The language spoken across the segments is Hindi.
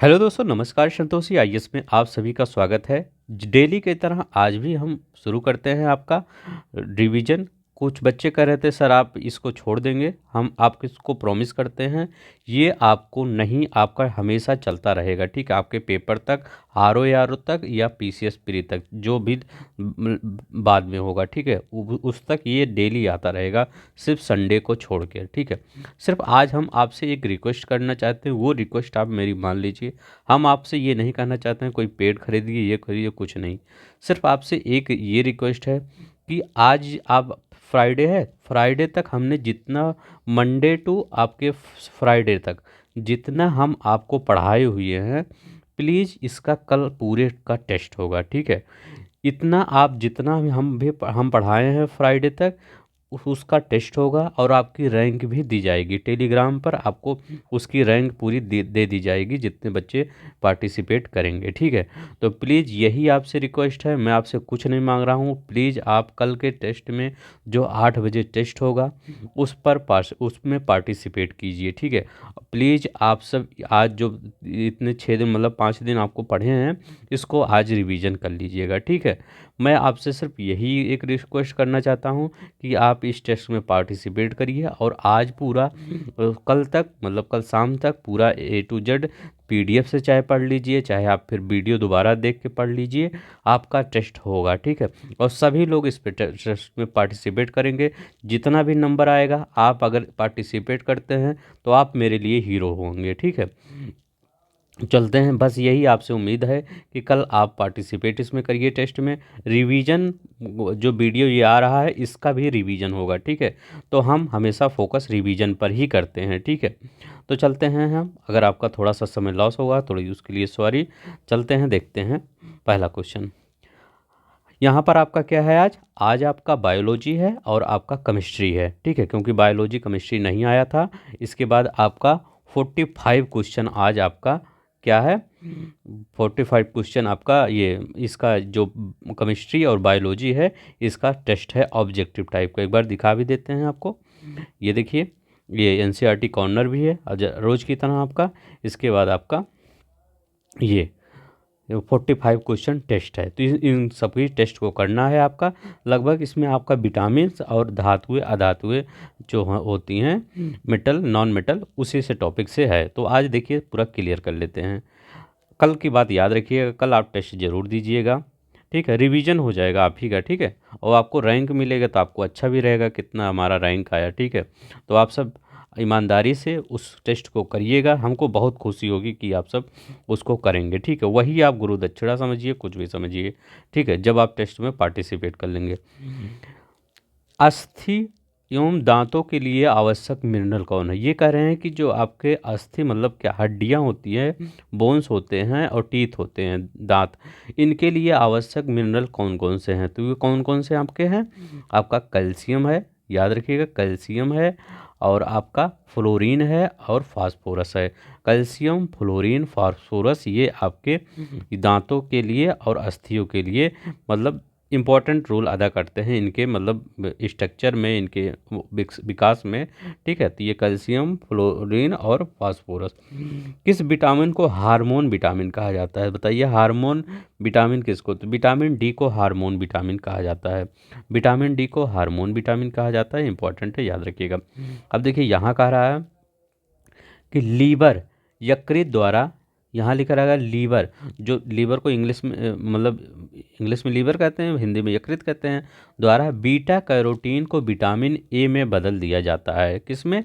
हेलो दोस्तों, नमस्कार। संतोषी आईएएस में आप सभी का स्वागत है। डेली की तरह आज भी हम शुरू करते हैं आपका रिवीजन। कुछ बच्चे कह रहे थे सर आप इसको छोड़ देंगे, हम आपको इसको प्रॉमिस करते हैं ये आपको नहीं, आपका हमेशा चलता रहेगा। ठीक है, आपके पेपर तक, आर ओ तक या पीसीएस प्री तक, जो भी बाद में होगा। ठीक है, उस तक ये डेली आता रहेगा, सिर्फ संडे को छोड़ के। ठीक है, सिर्फ आज हम आपसे एक रिक्वेस्ट करना चाहते हैं, वो रिक्वेस्ट आप मेरी मान लीजिए। हम आपसे ये नहीं कहना चाहते हैं कोई पेड खरीदिए, ये खरीदिए, कुछ नहीं। सिर्फ आपसे एक ये रिक्वेस्ट है कि आज आप, फ्राइडे है, फ्राइडे तक हमने जितना, मंडे टू आपके फ्राइडे तक जितना हम आपको पढ़ाए हुए हैं, प्लीज़ इसका कल पूरे का टेस्ट होगा। ठीक है, इतना आप जितना भी हम पढ़ाए हैं फ्राइडे तक, उसका टेस्ट होगा और आपकी रैंक भी दी जाएगी। टेलीग्राम पर आपको उसकी रैंक पूरी दे दी जाएगी जितने बच्चे पार्टिसिपेट करेंगे। ठीक है, तो प्लीज़ यही आपसे रिक्वेस्ट है, मैं आपसे कुछ नहीं मांग रहा हूँ। प्लीज़ आप कल के टेस्ट में, जो 8 बजे टेस्ट होगा, उसमें पार्टिसिपेट कीजिए। ठीक है, प्लीज़ आप सब आज जो इतने 6 दिन मतलब 5 दिन आपको पढ़े हैं, इसको आज रिवीजन कर लीजिएगा। ठीक है, मैं आपसे सिर्फ यही एक रिक्वेस्ट करना चाहता हूँ कि आप इस टेस्ट में पार्टिसिपेट करिए और आज पूरा कल तक, मतलब कल शाम तक पूरा ए टू जेड पीडीएफ से चाहे पढ़ लीजिए, चाहे आप फिर वीडियो दोबारा देख के पढ़ लीजिए, आपका टेस्ट होगा। ठीक है, और सभी लोग इस पे टेस्ट में पार्टिसिपेट करेंगे। जितना भी नंबर आएगा, आप अगर पार्टिसिपेट करते हैं तो आप मेरे लिए हीरो होंगे। ठीक है, चलते हैं। बस यही आपसे उम्मीद है कि कल आप पार्टिसिपेट इसमें करिए टेस्ट में। रिवीजन, जो वीडियो ये आ रहा है इसका भी रिवीजन होगा। ठीक है, तो हम हमेशा फोकस रिवीजन पर ही करते हैं। ठीक है, तो चलते हैं हम। अगर आपका थोड़ा सा समय लॉस होगा थोड़ी, उसके लिए सॉरी। चलते हैं, देखते हैं पहला क्वेश्चन। यहाँ पर आपका क्या है, आज आज आपका बायोलॉजी है और आपका केमिस्ट्री है। ठीक है, क्योंकि बायोलॉजी केमिस्ट्री नहीं आया था। इसके बाद आपका 45 क्वेश्चन आज आपका क्या है, 45 क्वेश्चन आपका ये, इसका जो केमिस्ट्री और बायोलॉजी है, इसका टेस्ट है ऑब्जेक्टिव टाइप का। एक बार दिखा भी देते हैं आपको। ये देखिए, ये एनसीईआरटी कॉर्नर भी है रोज़ की तरह आपका। इसके बाद आपका ये 45 क्वेश्चन टेस्ट है, तो इन सभी टेस्ट को करना है आपका। लगभग इसमें आपका विटामिन और धातुएं अधातुएं जो होती हैं, मेटल नॉन मेटल, उसी से टॉपिक से है। तो आज देखिए पूरा क्लियर कर लेते हैं। कल की बात याद रखिएगा, कल आप टेस्ट ज़रूर दीजिएगा। ठीक है, रिवीजन हो जाएगा आप ही का। ठीक है, और आपको रैंक मिलेगा तो आपको अच्छा भी रहेगा कितना हमारा रैंक आया। ठीक है, तो आप सब ईमानदारी से उस टेस्ट को करिएगा, हमको बहुत खुशी होगी कि आप सब उसको करेंगे। ठीक है, वही आप गुरु दक्षिणा समझिए, कुछ भी समझिए। ठीक है, जब आप टेस्ट में पार्टिसिपेट कर लेंगे। अस्थि एवं दांतों के लिए आवश्यक मिनरल कौन है? ये कह रहे हैं कि जो आपके अस्थि मतलब क्या, हड्डियां होती हैं, बोन्स होते हैं और टीथ होते हैं, दांत, इनके लिए आवश्यक मिनरल कौन कौन से हैं? तो ये कौन कौन से आपके हैं? आपका कैल्शियम है, याद रखिएगा, कैल्शियम है, और आपका फ्लोरीन है और फास्फोरस है। कैल्शियम, फ्लोरीन, फास्फोरस, ये आपके दांतों के लिए और अस्थियों के लिए मतलब इम्पॉर्टेंट रोल अदा करते हैं, इनके मतलब स्ट्रक्चर में, इनके विकास में। ठीक है, तो ये कैल्शियम, फ्लोरीन और फास्फोरस। किस विटामिन को हार्मोन विटामिन कहा जाता है? बताइए, हार्मोन विटामिन किसको? तो विटामिन डी को हार्मोन विटामिन कहा जाता है। विटामिन डी को हार्मोन विटामिन कहा जाता है, इंपॉर्टेंट है, याद रखिएगा। अब देखिए यहाँ कह रहा है कि लीवर यकृत द्वारा, यहाँ लिखा रहेगा लीवर, जो लीवर को इंग्लिश में मतलब इंग्लिश में लीवर कहते हैं, हिंदी में यकृत कहते हैं, द्वारा बीटा कैरोटीन को विटामिन ए में बदल दिया जाता है। किसमें?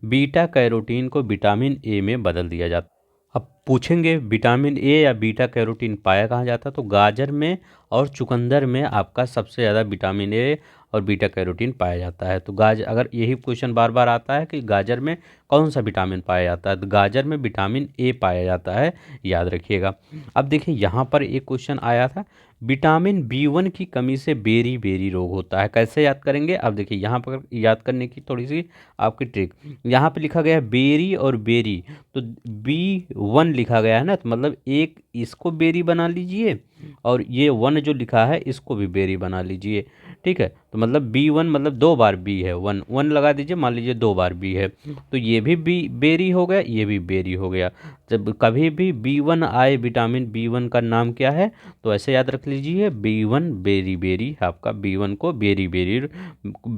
बीटा कैरोटीन को विटामिन ए में बदल दिया जाता है। अब पूछेंगे विटामिन ए या बीटा कैरोटीन पाया कहाँ जाता है, तो गाजर में और चुकंदर में आपका सबसे ज़्यादा विटामिन ए और बीटा कैरोटीन पाया जाता है। तो गाजर, अगर यही क्वेश्चन बार बार आता है कि गाजर में कौन सा विटामिन पाया जाता है, तो गाजर में विटामिन ए पाया जाता है, याद रखिएगा। अब देखिए यहाँ पर एक क्वेश्चन आया था, विटामिन बी1 की कमी से बेरी बेरी रोग होता है, कैसे याद करेंगे? अब देखिए यहाँ पर याद करने की थोड़ी सी आपकी ट्रिक, यहाँ पे लिखा गया है बेरी और बेरी, तो बी1 लिखा गया है ना, तो मतलब एक इसको बेरी बना लीजिए और ये वन जो लिखा है इसको भी बेरी बना लीजिए। ठीक है। तो मतलब B1 मतलब 2 बार बी है, 1 1 लगा दीजिए, मान लीजिए 2 बार बी है, तो ये भी बी बेरी हो गया, ये भी बेरी हो गया। जब कभी भी B1 आए, विटामिन B1 का नाम क्या है, तो ऐसे याद रख लीजिए, B1 बेरी बेरी, आपका B1 को बेरी बेरी।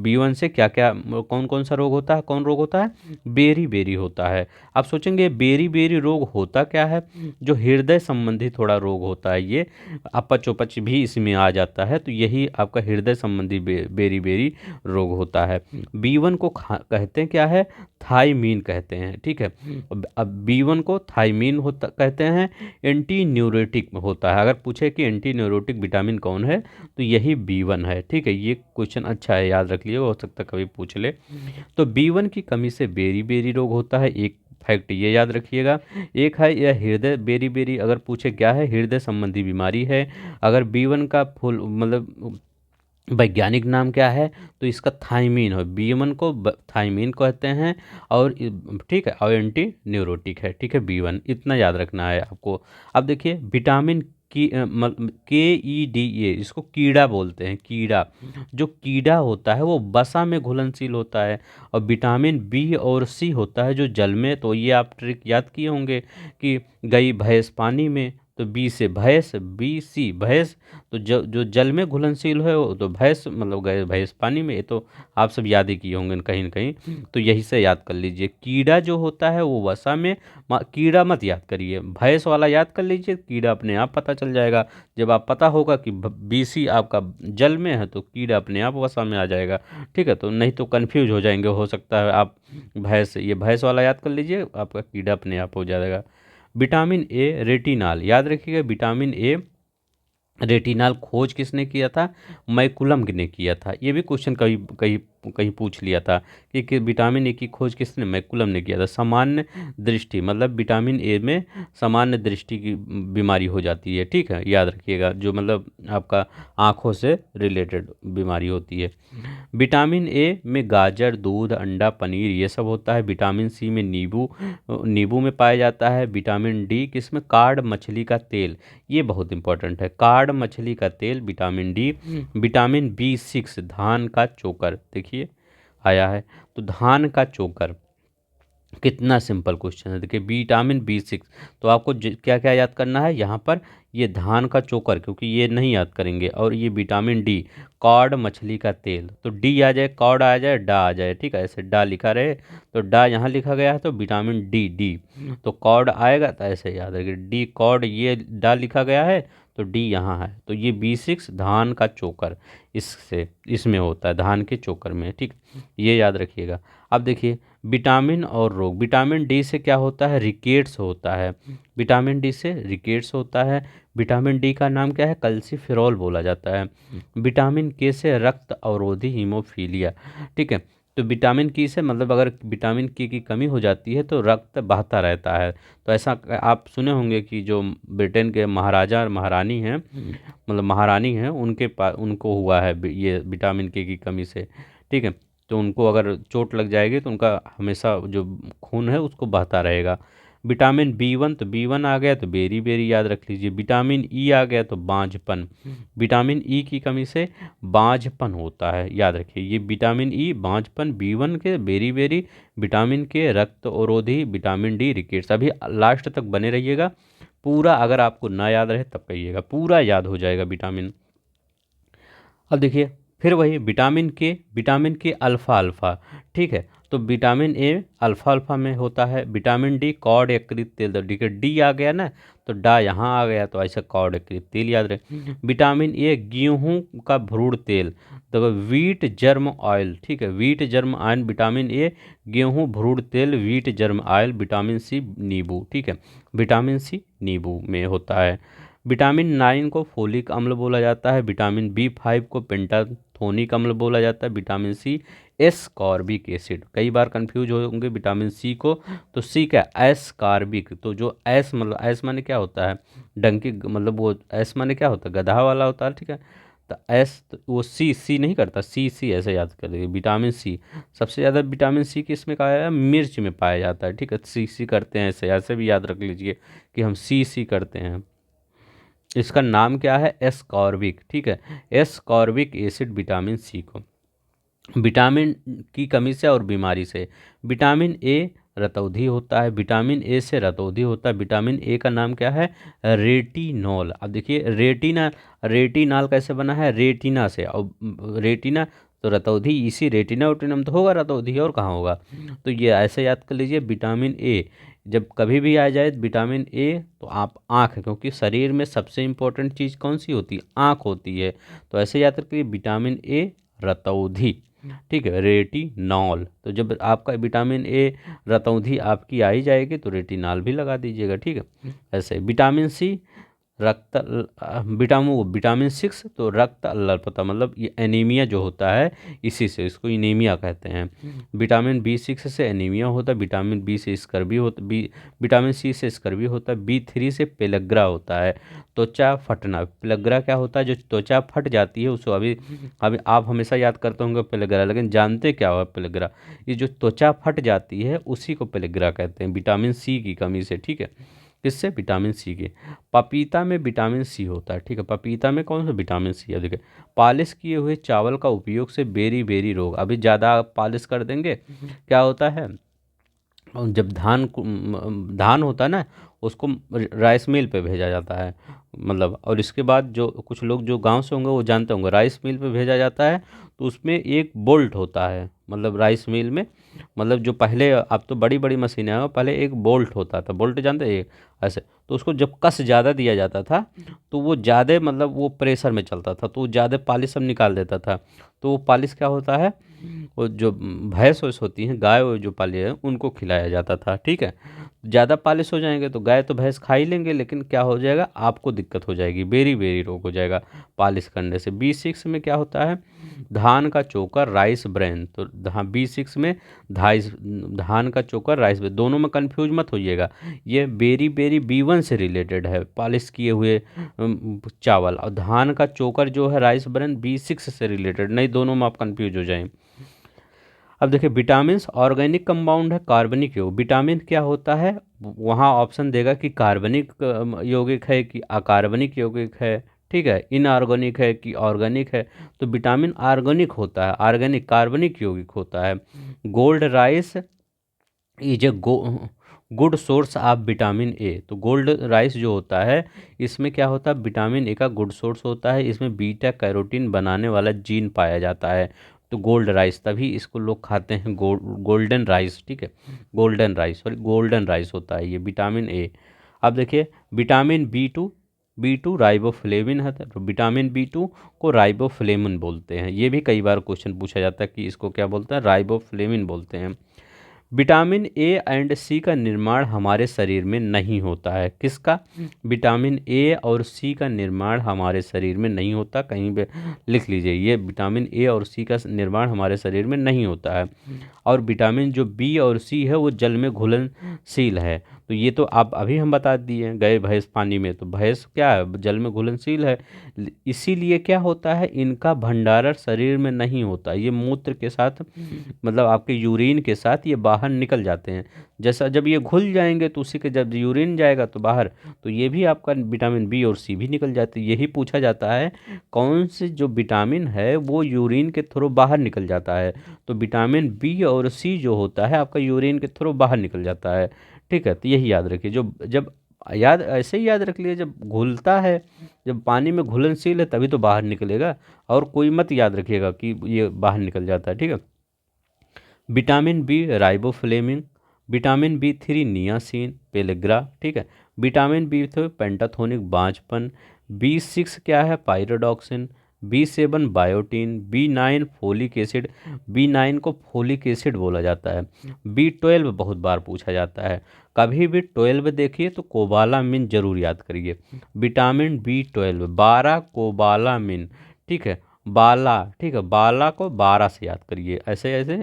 B1 से क्या क्या कौन कौन सा रोग होता है, कौन रोग होता है, बेरी बेरी होता है। आप सोचेंगे बेरी बेरी रोग होता क्या है, जो हृदय संबंधी थोड़ा रोग होता है, ये अपच उपच भी इसमें आ जाता है, तो यही आपका हृदय संबंधी बेरी बेरी रोग होता है। B1 को कहते हैं क्या है, थाइमीन कहते हैं, ठीक है। अब B1 को थाइमीन होता कहते हैं, एंटी न्यूरोटिक होता है। अगर पूछे कि एंटी न्यूरोटिक विटामिन कौन है, तो यही B1 है, ठीक है। ये क्वेश्चन अच्छा है, याद रख लिए, हो सकता है कभी पूछ ले। तो B1 की कमी से बेरी बेरी रोग होता है, एक फैक्ट ये याद रखिएगा। एक है यह हृदय बेरी बेरी, अगर पूछे क्या है, हृदय संबंधी बीमारी है। अगर B1 का फुल मतलब वैज्ञानिक नाम क्या है, तो इसका थाइमीन है, B1 को थाइमीन कहते हैं। और ठीक है, और एंटी न्यूरोटिक है, ठीक है, B1 इतना याद रखना है आपको। अब देखिए विटामिन की KEDA, इसको कीड़ा बोलते हैं, कीड़ा। जो कीड़ा होता है वो वसा में घुलनशील होता है, और विटामिन B और C होता है जो जल में। तो ये आप ट्रिक याद किए होंगे कि गई भैंस पानी में, तो बी से भैंस, BC भैंस, तो जो जल में घुलनशील है वो तो भैंस, मतलब गए भैंस पानी में, ये तो आप सब याद ही किए होंगे कहीं न कहीं। तो यही से याद कर लीजिए, कीड़ा जो होता है वो वसा में, कीड़ा मत याद करिए, भैंस वाला याद कर लीजिए, कीड़ा अपने आप पता चल जाएगा। जब आप पता होगा कि BC आपका जल में है, तो कीड़ा अपने आप वसा में आ जाएगा, ठीक है। तो नहीं तो कन्फ्यूज हो जाएंगे, हो सकता है आप भैंस, ये भैंस वाला याद कर लीजिए, आपका कीड़ा अपने आप हो जाएगा। विटामिन ए रेटिनाल, याद रखिएगा, विटामिन ए रेटिनाल खोज किसने किया था, मैकुलम ने किया था। ये भी क्वेश्चन कहीं कहीं कहीं पूछ लिया था कि विटामिन ए की खोज किसने, मैकुलम ने किया था। सामान्य दृष्टि, मतलब विटामिन ए में सामान्य दृष्टि की बीमारी हो जाती है, ठीक है, याद रखिएगा, जो मतलब आपका आँखों से रिलेटेड बीमारी होती है। विटामिन ए में गाजर, दूध, अंडा, पनीर ये सब होता है। विटामिन सी में नींबू, नींबू में पाया जाता है। विटामिन डी किसमें, कार्ड मछली का तेल, ये बहुत इंपॉर्टेंट है, कार्ड मछली का तेल, विटामिन डी। विटामिन B6 धान का चोकर, देखिए आया है, तो धान का चोकर, कितना सिंपल क्वेश्चन है, देखिए विटामिन B6। तो आपको क्या क्या याद करना है यहाँ पर, ये धान का चोकर, क्योंकि ये नहीं याद करेंगे, और ये विटामिन डी, कॉड मछली का तेल, तो डी आ जाए, कॉड आ जाए, डा आ जाए, ठीक है, ऐसे डा लिखा रहे, तो डा यहाँ लिखा गया है, तो विटामिन डी डी, तो कॉड आएगा, तो ऐसे याद रखिए, डी कॉड, ये डा लिखा गया है, तो डी यहाँ है, तो ये B6 धान का चोकर, इससे इसमें होता है, धान के चोकर में, ठीक, ये याद रखिएगा। अब देखिए विटामिन और रोग, विटामिन डी से क्या होता है, रिकेट्स होता है, विटामिन डी से रिकेट्स होता है। विटामिन डी का नाम क्या है, कल्सीफेरॉल बोला जाता है। विटामिन के से रक्त अवरोधी हीमोफीलिया, ठीक है। तो विटामिन की से मतलब अगर विटामिन की कमी हो जाती है तो रक्त बहता रहता है। तो ऐसा आप सुने होंगे कि जो ब्रिटेन के महाराजा और महारानी हैं, मतलब महारानी हैं, उनके पास उनको हुआ है ये विटामिन के की कमी से, ठीक है। तो उनको अगर चोट लग जाएगी तो उनका हमेशा जो खून है उसको बहता रहेगा। विटामिन B1, तो B1 आ गया तो बेरी बेरी याद रख लीजिए। विटामिन ई आ गया तो बांझपन, विटामिन ई की कमी से बांझपन होता है, याद रखिए, ये विटामिन ई बांझपन, B1 के बेरी बेरी, विटामिन के रक्त अवरोधी, विटामिन डी रिकेट्स। अभी लास्ट तक बने रहिएगा, पूरा अगर आपको ना याद रहे तब कहिएगा, पूरा याद हो जाएगा विटामिन। अब देखिए फिर वही विटामिन के अल्फ़ा अल्फ़ा, ठीक है। तो विटामिन ए अल्फ़ा अल्फ़ा में होता है। विटामिन डी कॉड यकृत तेल, तो डी आ गया ना, तो डा यहाँ आ गया, तो ऐसा कॉड यकृत तेल याद रहे। विटामिन ए गेहूं का भ्रूण तेल, तो वीट जर्म ऑयल, ठीक है, wheat germ oil, vitamin A गेहूं भ्रूण तेल, wheat germ oil. Vitamin C नींबू, ठीक है, विटामिन सी नींबू में होता है। विटामिन 9 को फोलिक अम्ल बोला जाता है। विटामिन B5 को पेंटाथोनिक अम्ल बोला जाता है। विटामिन सी एस्कॉर्बिक एसिड, कई बार कंफ्यूज होंगे विटामिन सी को, तो सी क्या, एस्कॉर्बिक, तो जो एस मतलब एस माने क्या होता है, डंकी, मतलब वो एस माने क्या होता है, गधा वाला होता है, ठीक है। तो एस, तो वो सी नहीं करता, सी ऐसे याद कर लीजिए। विटामिन सी सबसे ज़्यादा, विटामिन सी किस में पाया जाता है, मिर्च में पाया जाता है, ठीक है। सी करते हैं, ऐसे ऐसे भी याद रख लीजिए कि हम सी करते हैं। इसका नाम क्या है, एस्कॉर्बिक, ठीक है, एस्कॉर्बिक एसिड विटामिन सी को। विटामिन की कमी से और बीमारी से, विटामिन ए रतौंधी होता है, विटामिन ए से रतौंधी होता है। विटामिन ए का नाम क्या है, रेटिनॉल। अब देखिए रेटिना, रेटिनॉल कैसे बना है, रेटिना से, और रेटिना तो रतौंधी, इसी रेटिना उटिना में तो होगा रतौंधी, और कहाँ होगा। तो ये ऐसे याद कर लीजिए, विटामिन ए जब कभी भी आ जाए विटामिन ए, तो आप आँख, क्योंकि शरीर में सबसे इम्पोर्टेंट चीज़ कौन सी होती है, आँख होती है। तो ऐसे याद रखिए, विटामिन ए रतौंधी, ठीक है, रेटिनॉल। तो जब आपका विटामिन ए रतौंधी आपकी आ ही जाएगी तो रेटिनॉल भी लगा दीजिएगा, ठीक है। ऐसे विटामिन सी रक्त, विटामिन 6 तो रक्त अल्पता, मतलब ये एनीमिया जो होता है, इसी से इसको एनीमिया कहते हैं। विटामिन बी 6 से एनीमिया होता है, विटामिन बी से स्कर्वी होता, विटामिन सी से स्कर्वी होता है, बी 3 से पेलग्रा होता है, त्वचा फटना। पेलग्रा क्या होता है, जो त्वचा फट जाती है उसको, अभी अभी आप हमेशा याद करते होंगे पेलग्रा, लेकिन जानते क्या हुआ पेलग्रा, ये जो त्वचा फट जाती है उसी को पेलग्रा कहते हैं, विटामिन सी की कमी से, ठीक है। किससे, विटामिन सी के। पपीता में विटामिन सी होता है, ठीक है, पपीता में कौन सा विटामिन सी है, देखिए। पालिश किए हुए चावल का उपयोग से बेरी बेरी रोग, अभी ज़्यादा आप पालिश कर देंगे क्या होता है, और जब धान होता है ना, उसको राइस मिल पे भेजा जाता है, मतलब, और इसके बाद जो कुछ लोग जो गांव से होंगे वो जानते होंगे, राइस मिल पे भेजा जाता है, तो उसमें एक बोल्ट होता है, मतलब राइस मिल में, मतलब जो पहले, अब तो बड़ी बड़ी मशीनें हैं, पहले एक बोल्ट होता था, बोल्ट जानते हैं, ऐसे, तो उसको जब कस ज़्यादा दिया जाता था तो वो ज़्यादा, मतलब वो प्रेशर में चलता था, तो वो ज़्यादा पालिश सब निकाल देता था। तो वो पालिश क्या होता है, वो जो भैंस वैस होती हैं, गाय वो जो पाली है, उनको खिलाया जाता था, ठीक है। ज़्यादा पालिश हो जाएंगे तो गाय तो भैंस खा ही लेंगे, लेकिन क्या हो जाएगा, आपको दिक्कत हो जाएगी, बेरी बेरी रोग हो जाएगा पालिश करने से। बी 6 में क्या होता है, धान का चोकर, राइस ब्रेन, तो बी 6 में धान का चोकर, राइस ब्रेन, दोनों में कंफ्यूज मत होइएगा, ये बेरी बेरी बी 1 से रिलेटेड है, पालिश किए हुए चावल, और धान का चोकर जो है, राइस ब्रेन, बी 6 से रिलेटेड, नहीं दोनों में आप कंफ्यूज हो जाएं। अब देखिए, विटामिन्स ऑर्गेनिक कंपाउंड है, कार्बनिक यौगिक, विटामिन क्या होता है, वहाँ ऑप्शन देगा कि कार्बनिक यौगिक है कि अकार्बनिक यौगिक है, ठीक है, इनऑर्गेनिक है कि ऑर्गेनिक है। तो विटामिन ऑर्गेनिक होता है, ऑर्गेनिक कार्बनिक यौगिक होता है। Gold rice is a good source of vitamin A, तो गोल्ड राइस जो होता है, इसमें क्या होता है, विटामिन ए का गुड सोर्स होता है, इसमें बीटा कैरोटीन बनाने वाला जीन पाया जाता है। तो गोल्ड राइस, तभी इसको लोग खाते हैं गोल्डन राइस, ठीक है, golden rice, sorry golden rice होता है ये विटामिन ए। अब देखिए, विटामिन बी टू राइबोफ्लेविन है, तो विटामिन बी 2 को राइबोफ्लेविन बोलते हैं, ये भी कई बार क्वेश्चन पूछा जाता है कि इसको क्या बोलते हैं, राइबोफ्लेविन बोलते हैं। विटामिन ए एंड सी का निर्माण हमारे शरीर में नहीं होता है, किसका, विटामिन ए और सी का निर्माण हमारे शरीर में नहीं होता, कहीं पे लिख लीजिए, ये विटामिन ए और सी का निर्माण हमारे शरीर में नहीं होता है। और विटामिन जो बी और सी है वो जल में घुलनशील है, तो ये तो आप अभी हम बता दिए, गए भैंस पानी में, तो भैंस क्या है, जल में घुलनशील है, इसीलिए क्या होता है, इनका भंडारण शरीर में नहीं होता, ये मूत्र के साथ, मतलब आपके यूरिन के साथ ये बाहर निकल जाते हैं। जैसा जब ये घुल जाएंगे तो उसी के जब यूरिन जाएगा तो बाहर, तो ये भी आपका विटामिन बी और सी भी निकल जाते हैं। यही पूछा जाता है कौन से जो विटामिन है वो यूरिन के थ्रू बाहर निकल जाता है, तो विटामिन बी और सी जो होता है आपका यूरिन के थ्रू बाहर निकल जाता है, ठीक है। तो यही याद रखिए, जो जब याद ऐसे ही याद रख लिए, जब घुलता है, जब पानी में घुलनशील है तभी तो बाहर निकलेगा, और कोई मत याद रखिएगा कि ये बाहर निकल जाता है, ठीक है। Vitamin B riboflavin, vitamin B 3 niacin, pellagra, ठीक है। विटामिन बी 2 पेंटाथोनिक बांझपन, बी 6 क्या है, pyridoxine, B 7 biotin, B 9 folic acid, B 9 को फोलिक एसिड बोला जाता है। बी 12 बहुत बार पूछा जाता है, कभी भी 12 देखिए तो कोबालामिन जरूर याद करिए, विटामिन बी 12 12 कोबालामिन, ठीक है, बाला, ठीक है, बाला को 12 से याद करिए, ऐसे ऐसे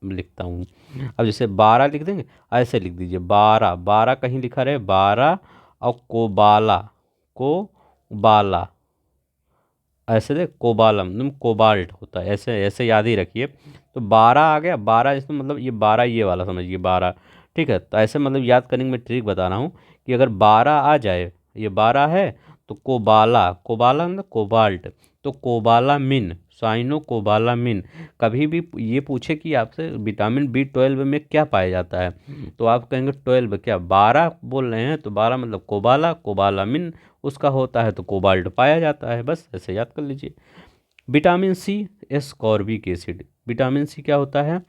लिखता हूँ। अब जैसे 12 लिख देंगे, ऐसे लिख दीजिए, 12 12 कहीं लिखा रहे 12, और कोबाला, को बाला, ऐसे दे कोबालम, कोबाल्ट होता है, ऐसे ऐसे याद ही रखिए। तो 12 आ गया, 12 इसमें मतलब ये 12 ये वाला समझिए 12, ठीक है। तो ऐसे मतलब याद करने में ट्रिक बता रहा हूँ कि अगर 12 आ जाए, ये 12 है तो कोबाला, कोबाला मतलब कोबाल्ट, तो कोबालामिन, साइनो कोबालामिन। कभी भी ये पूछे कि आपसे विटामिन B12 में क्या पाया जाता है, तो आप कहेंगे 12, क्या 12 बोल रहे हैं, तो 12 मतलब कोबाला, कोबालामिन उसका होता है, तो कोबाल्ट पाया जाता है, बस ऐसे याद कर लीजिए। Vitamin C, ascorbic acid, vitamin C क्या होता है,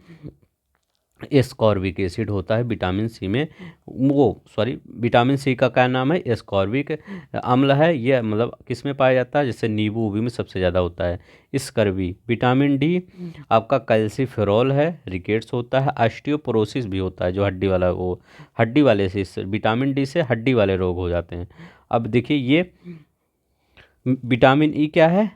एस्कॉर्बिक एसिड होता है विटामिन सी में। वो सॉरी, विटामिन सी का क्या नाम है, एस्कॉर्बिक अम्ल है। ये मतलब किस में पाया जाता है, जैसे नींबू उबी में सबसे ज़्यादा होता है। स्कर्वी। विटामिन डी आपका कैल्सीफेरॉल है, रिकेट्स होता है, ऑस्टियोपोरोसिस भी होता है, जो हड्डी वाला, वो हड्डी वाले से, विटामिन डी से हड्डी वाले रोग हो जाते हैं। अब देखिए ये विटामिन ई क्या है,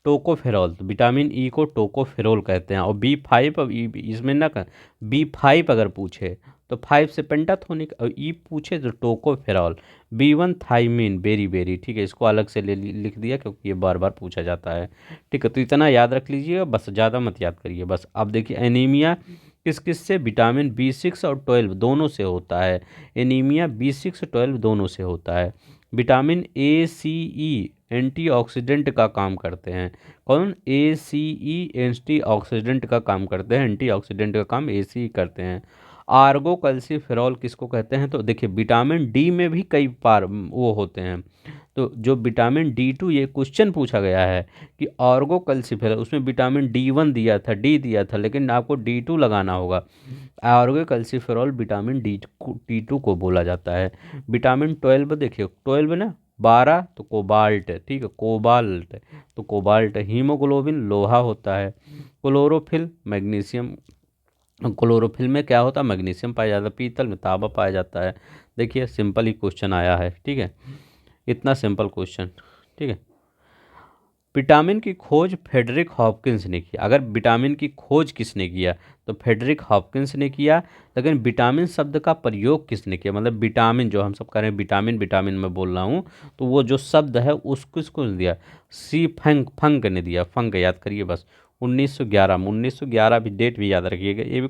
टोकोफेरॉल, तो विटामिन ई को टोकोफेरॉल कहते हैं। और B5, अब इसमें ना कर, B5 अगर पूछे तो 5 से पेंटाथोनिक, और ई पूछे तो tocopherol. B1 thymine, berry berry, ठीक है, इसको अलग से लिख दिया क्योंकि ये बार बार पूछा जाता है। ठीक है, तो इतना याद रख लीजिएगा बस, ज़्यादा मत याद करिए बस। अब देखिए एनीमिया किस किस से, विटामिन B6 और 12 दोनों से होता है। एनीमिया B6 12 दोनों से होता है। Vitamin A, C, E antioxidant का काम करते हैं। कौन, A, C, E एंटीऑक्सीडेंट का काम करते हैं, एंटीऑक्सीडेंट का काम AC करते हैं। आर्गो कैल्सीफेरॉल किसको कहते हैं, तो देखिए विटामिन डी में भी कई बार वो होते हैं। तो जो विटामिन D2, ये क्वेश्चन पूछा गया है कि आर्गो कैल्सीफेरॉल, उसमें विटामिन D1 दिया था, डी दिया था, लेकिन आपको D2 लगाना होगा। आर्गो कैल्सीफेरॉल विटामिन D2 को बोला जाता है। विटामिन 12 देखिए, 12 ना, 12 तो कोबाल्ट, ठीक है, कोबाल्ट, तो कोबाल्ट। हीमोग्लोबिन लोहा होता है। क्लोरोफिल मैग्नीशियम, क्लोरोफिल में क्या होता है, मैग्नीशियम पाया जाता है। पीतल में तांबा पाया जाता है। देखिए सिंपल ही क्वेश्चन आया है, ठीक है, इतना सिंपल क्वेश्चन, ठीक है। विटामिन की खोज फ्रेडरिक हॉपकिंस ने की। अगर विटामिन की खोज किसने किया, तो फ्रेडरिक हॉपकिंस ने किया। लेकिन विटामिन शब्द का प्रयोग किसने किया, मतलब विटामिन जो हम सब कह रहे हैं, विटामिन विटामिन में बोल रहा हूँ, तो वो जो शब्द है उसको किसको दिया, सी फंक, फंक ने दिया। फंक याद करिए बस, 1911 में, 1911 भी डेट भी याद रखिएगा, ये भी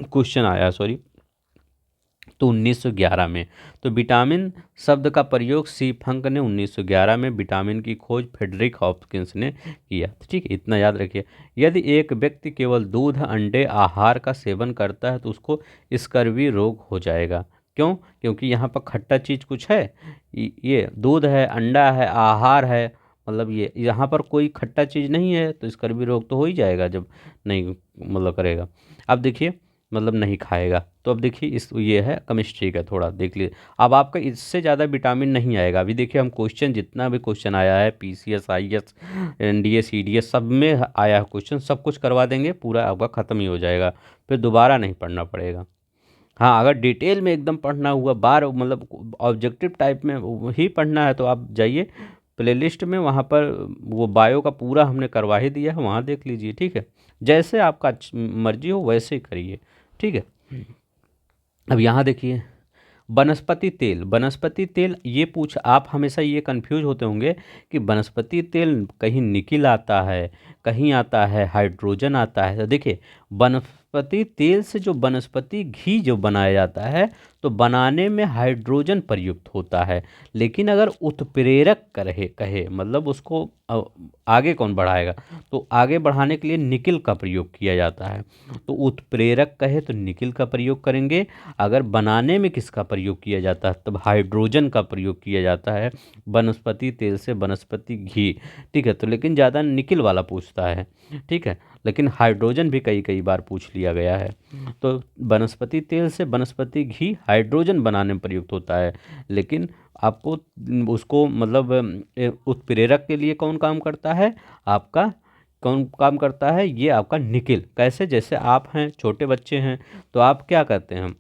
क्वेश्चन आया, सॉरी, तो 1911 में। तो विटामिन शब्द का प्रयोग सी फंक ने 1911 में, विटामिन की खोज फ्रेडरिक हॉपकिंस ने किया। ठीक है, इतना याद रखिए। यदि एक व्यक्ति केवल दूध अंडे आहार का सेवन करता है तो उसको स्कर्वी रोग हो जाएगा। क्यों, क्योंकि यहाँ पर खट्टा चीज़ कुछ है, ये दूध है, अंडा है, आहार है, मतलब ये यहाँ पर कोई खट्टा चीज़ नहीं है, तो स्कर्वी रोग तो हो ही जाएगा जब नहीं मतलब करेगा। अब देखिए मतलब नहीं खाएगा। तो अब देखिए इस, ये है केमिस्ट्री का, थोड़ा देख लीजिए। अब आपका इससे ज़्यादा विटामिन नहीं आएगा। अभी देखिए हम क्वेश्चन, जितना भी क्वेश्चन आया है PCS, IS, NDA, CDS सब में आया है क्वेश्चन, सब कुछ करवा देंगे, पूरा आपका ख़त्म ही हो जाएगा, फिर दोबारा नहीं पढ़ना पड़ेगा। हाँ, अगर डिटेल में एकदम पढ़ना हुआ, बार मतलब ऑब्जेक्टिव टाइप में ही पढ़ना है, तो आप जाइए प्लेलिस्ट में, वहाँ पर वो बायो का पूरा हमने करवा ही दिया है, वहाँ देख लीजिए। ठीक है, जैसे आपका मर्जी हो वैसे ही करिए, ठीक है। अब यहाँ देखिए वनस्पति तेल, वनस्पति तेल ये पूछ, आप हमेशा ये कंफ्यूज होते होंगे कि वनस्पति तेल कहीं निकिल आता है, कहीं आता है हाइड्रोजन आता है। तो देखिए वनस्पति तेल से जो वनस्पति घी जो बनाया जाता है, तो बनाने में हाइड्रोजन प्रयुक्त होता है। लेकिन अगर उत्प्रेरक कहे मतलब उसको आगे कौन बढ़ाएगा, तो आगे बढ़ाने के लिए निकिल का प्रयोग किया जाता है। तो उत्प्रेरक कहे तो निकिल का प्रयोग करेंगे। अगर बनाने में किसका प्रयोग किया जाता है, तब हाइड्रोजन का प्रयोग किया जाता है, वनस्पति तेल से वनस्पति घी। ठीक है, तो लेकिन ज़्यादा निकिल वाला पूछता है, ठीक है, लेकिन हाइड्रोजन भी कई कई बार पूछ लिया गया है। तो वनस्पति तेल से वनस्पति घी हाइड्रोजन बनाने में प्रयुक्त होता है। लेकिन आपको उसको मतलब उत्प्रेरक के लिए कौन काम करता है, आपका कौन काम करता है, ये आपका निकिल। कैसे, जैसे आप हैं, छोटे बच्चे हैं, तो आप क्या करते हैं,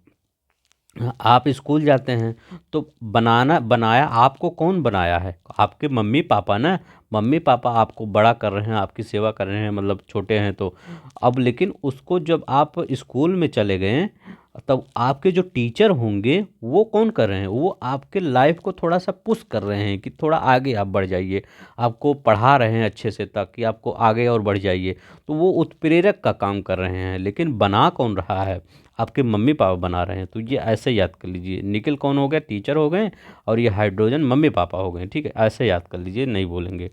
आप स्कूल जाते हैं, तो बनाया आपको कौन बनाया है, आपके मम्मी पापा ना। मम्मी पापा आपको बड़ा कर रहे हैं, आपकी सेवा कर रहे हैं, मतलब छोटे हैं तो। अब लेकिन उसको जब आप स्कूल में चले गए, तब आपके जो टीचर होंगे वो कौन कर रहे हैं, वो आपके लाइफ को थोड़ा सा पुश कर रहे हैं कि थोड़ा आगे आप बढ़ जाइए, आपको पढ़ा रहे हैं अच्छे से ताकि आपको आगे और बढ़ जाइए। तो वो उत्प्रेरक का काम कर रहे हैं, लेकिन बना कौन रहा है, आपके मम्मी पापा बना रहे हैं। तो ये ऐसे याद कर लीजिए, निकल कौन हो गया, टीचर हो गए, और ये हाइड्रोजन मम्मी पापा हो गए। ठीक है, ऐसे याद कर लीजिए, नहीं भूलेंगे।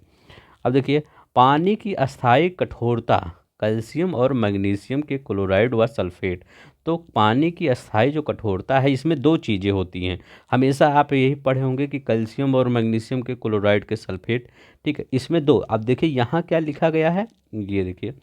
अब देखिए, पानी की अस्थायी कठोरता कैल्शियम और मैग्नीशियम के क्लोराइड व सल्फेट। तो पानी की अस्थायी जो कठोरता है, इसमें दो चीज़ें होती हैं। हमेशा आप यही पढ़े होंगे कि कैल्शियम और मैग्नीशियम के क्लोराइड के सल्फेट। ठीक है, इसमें दो। अब देखिए यहाँ क्या लिखा गया है, ये देखिए,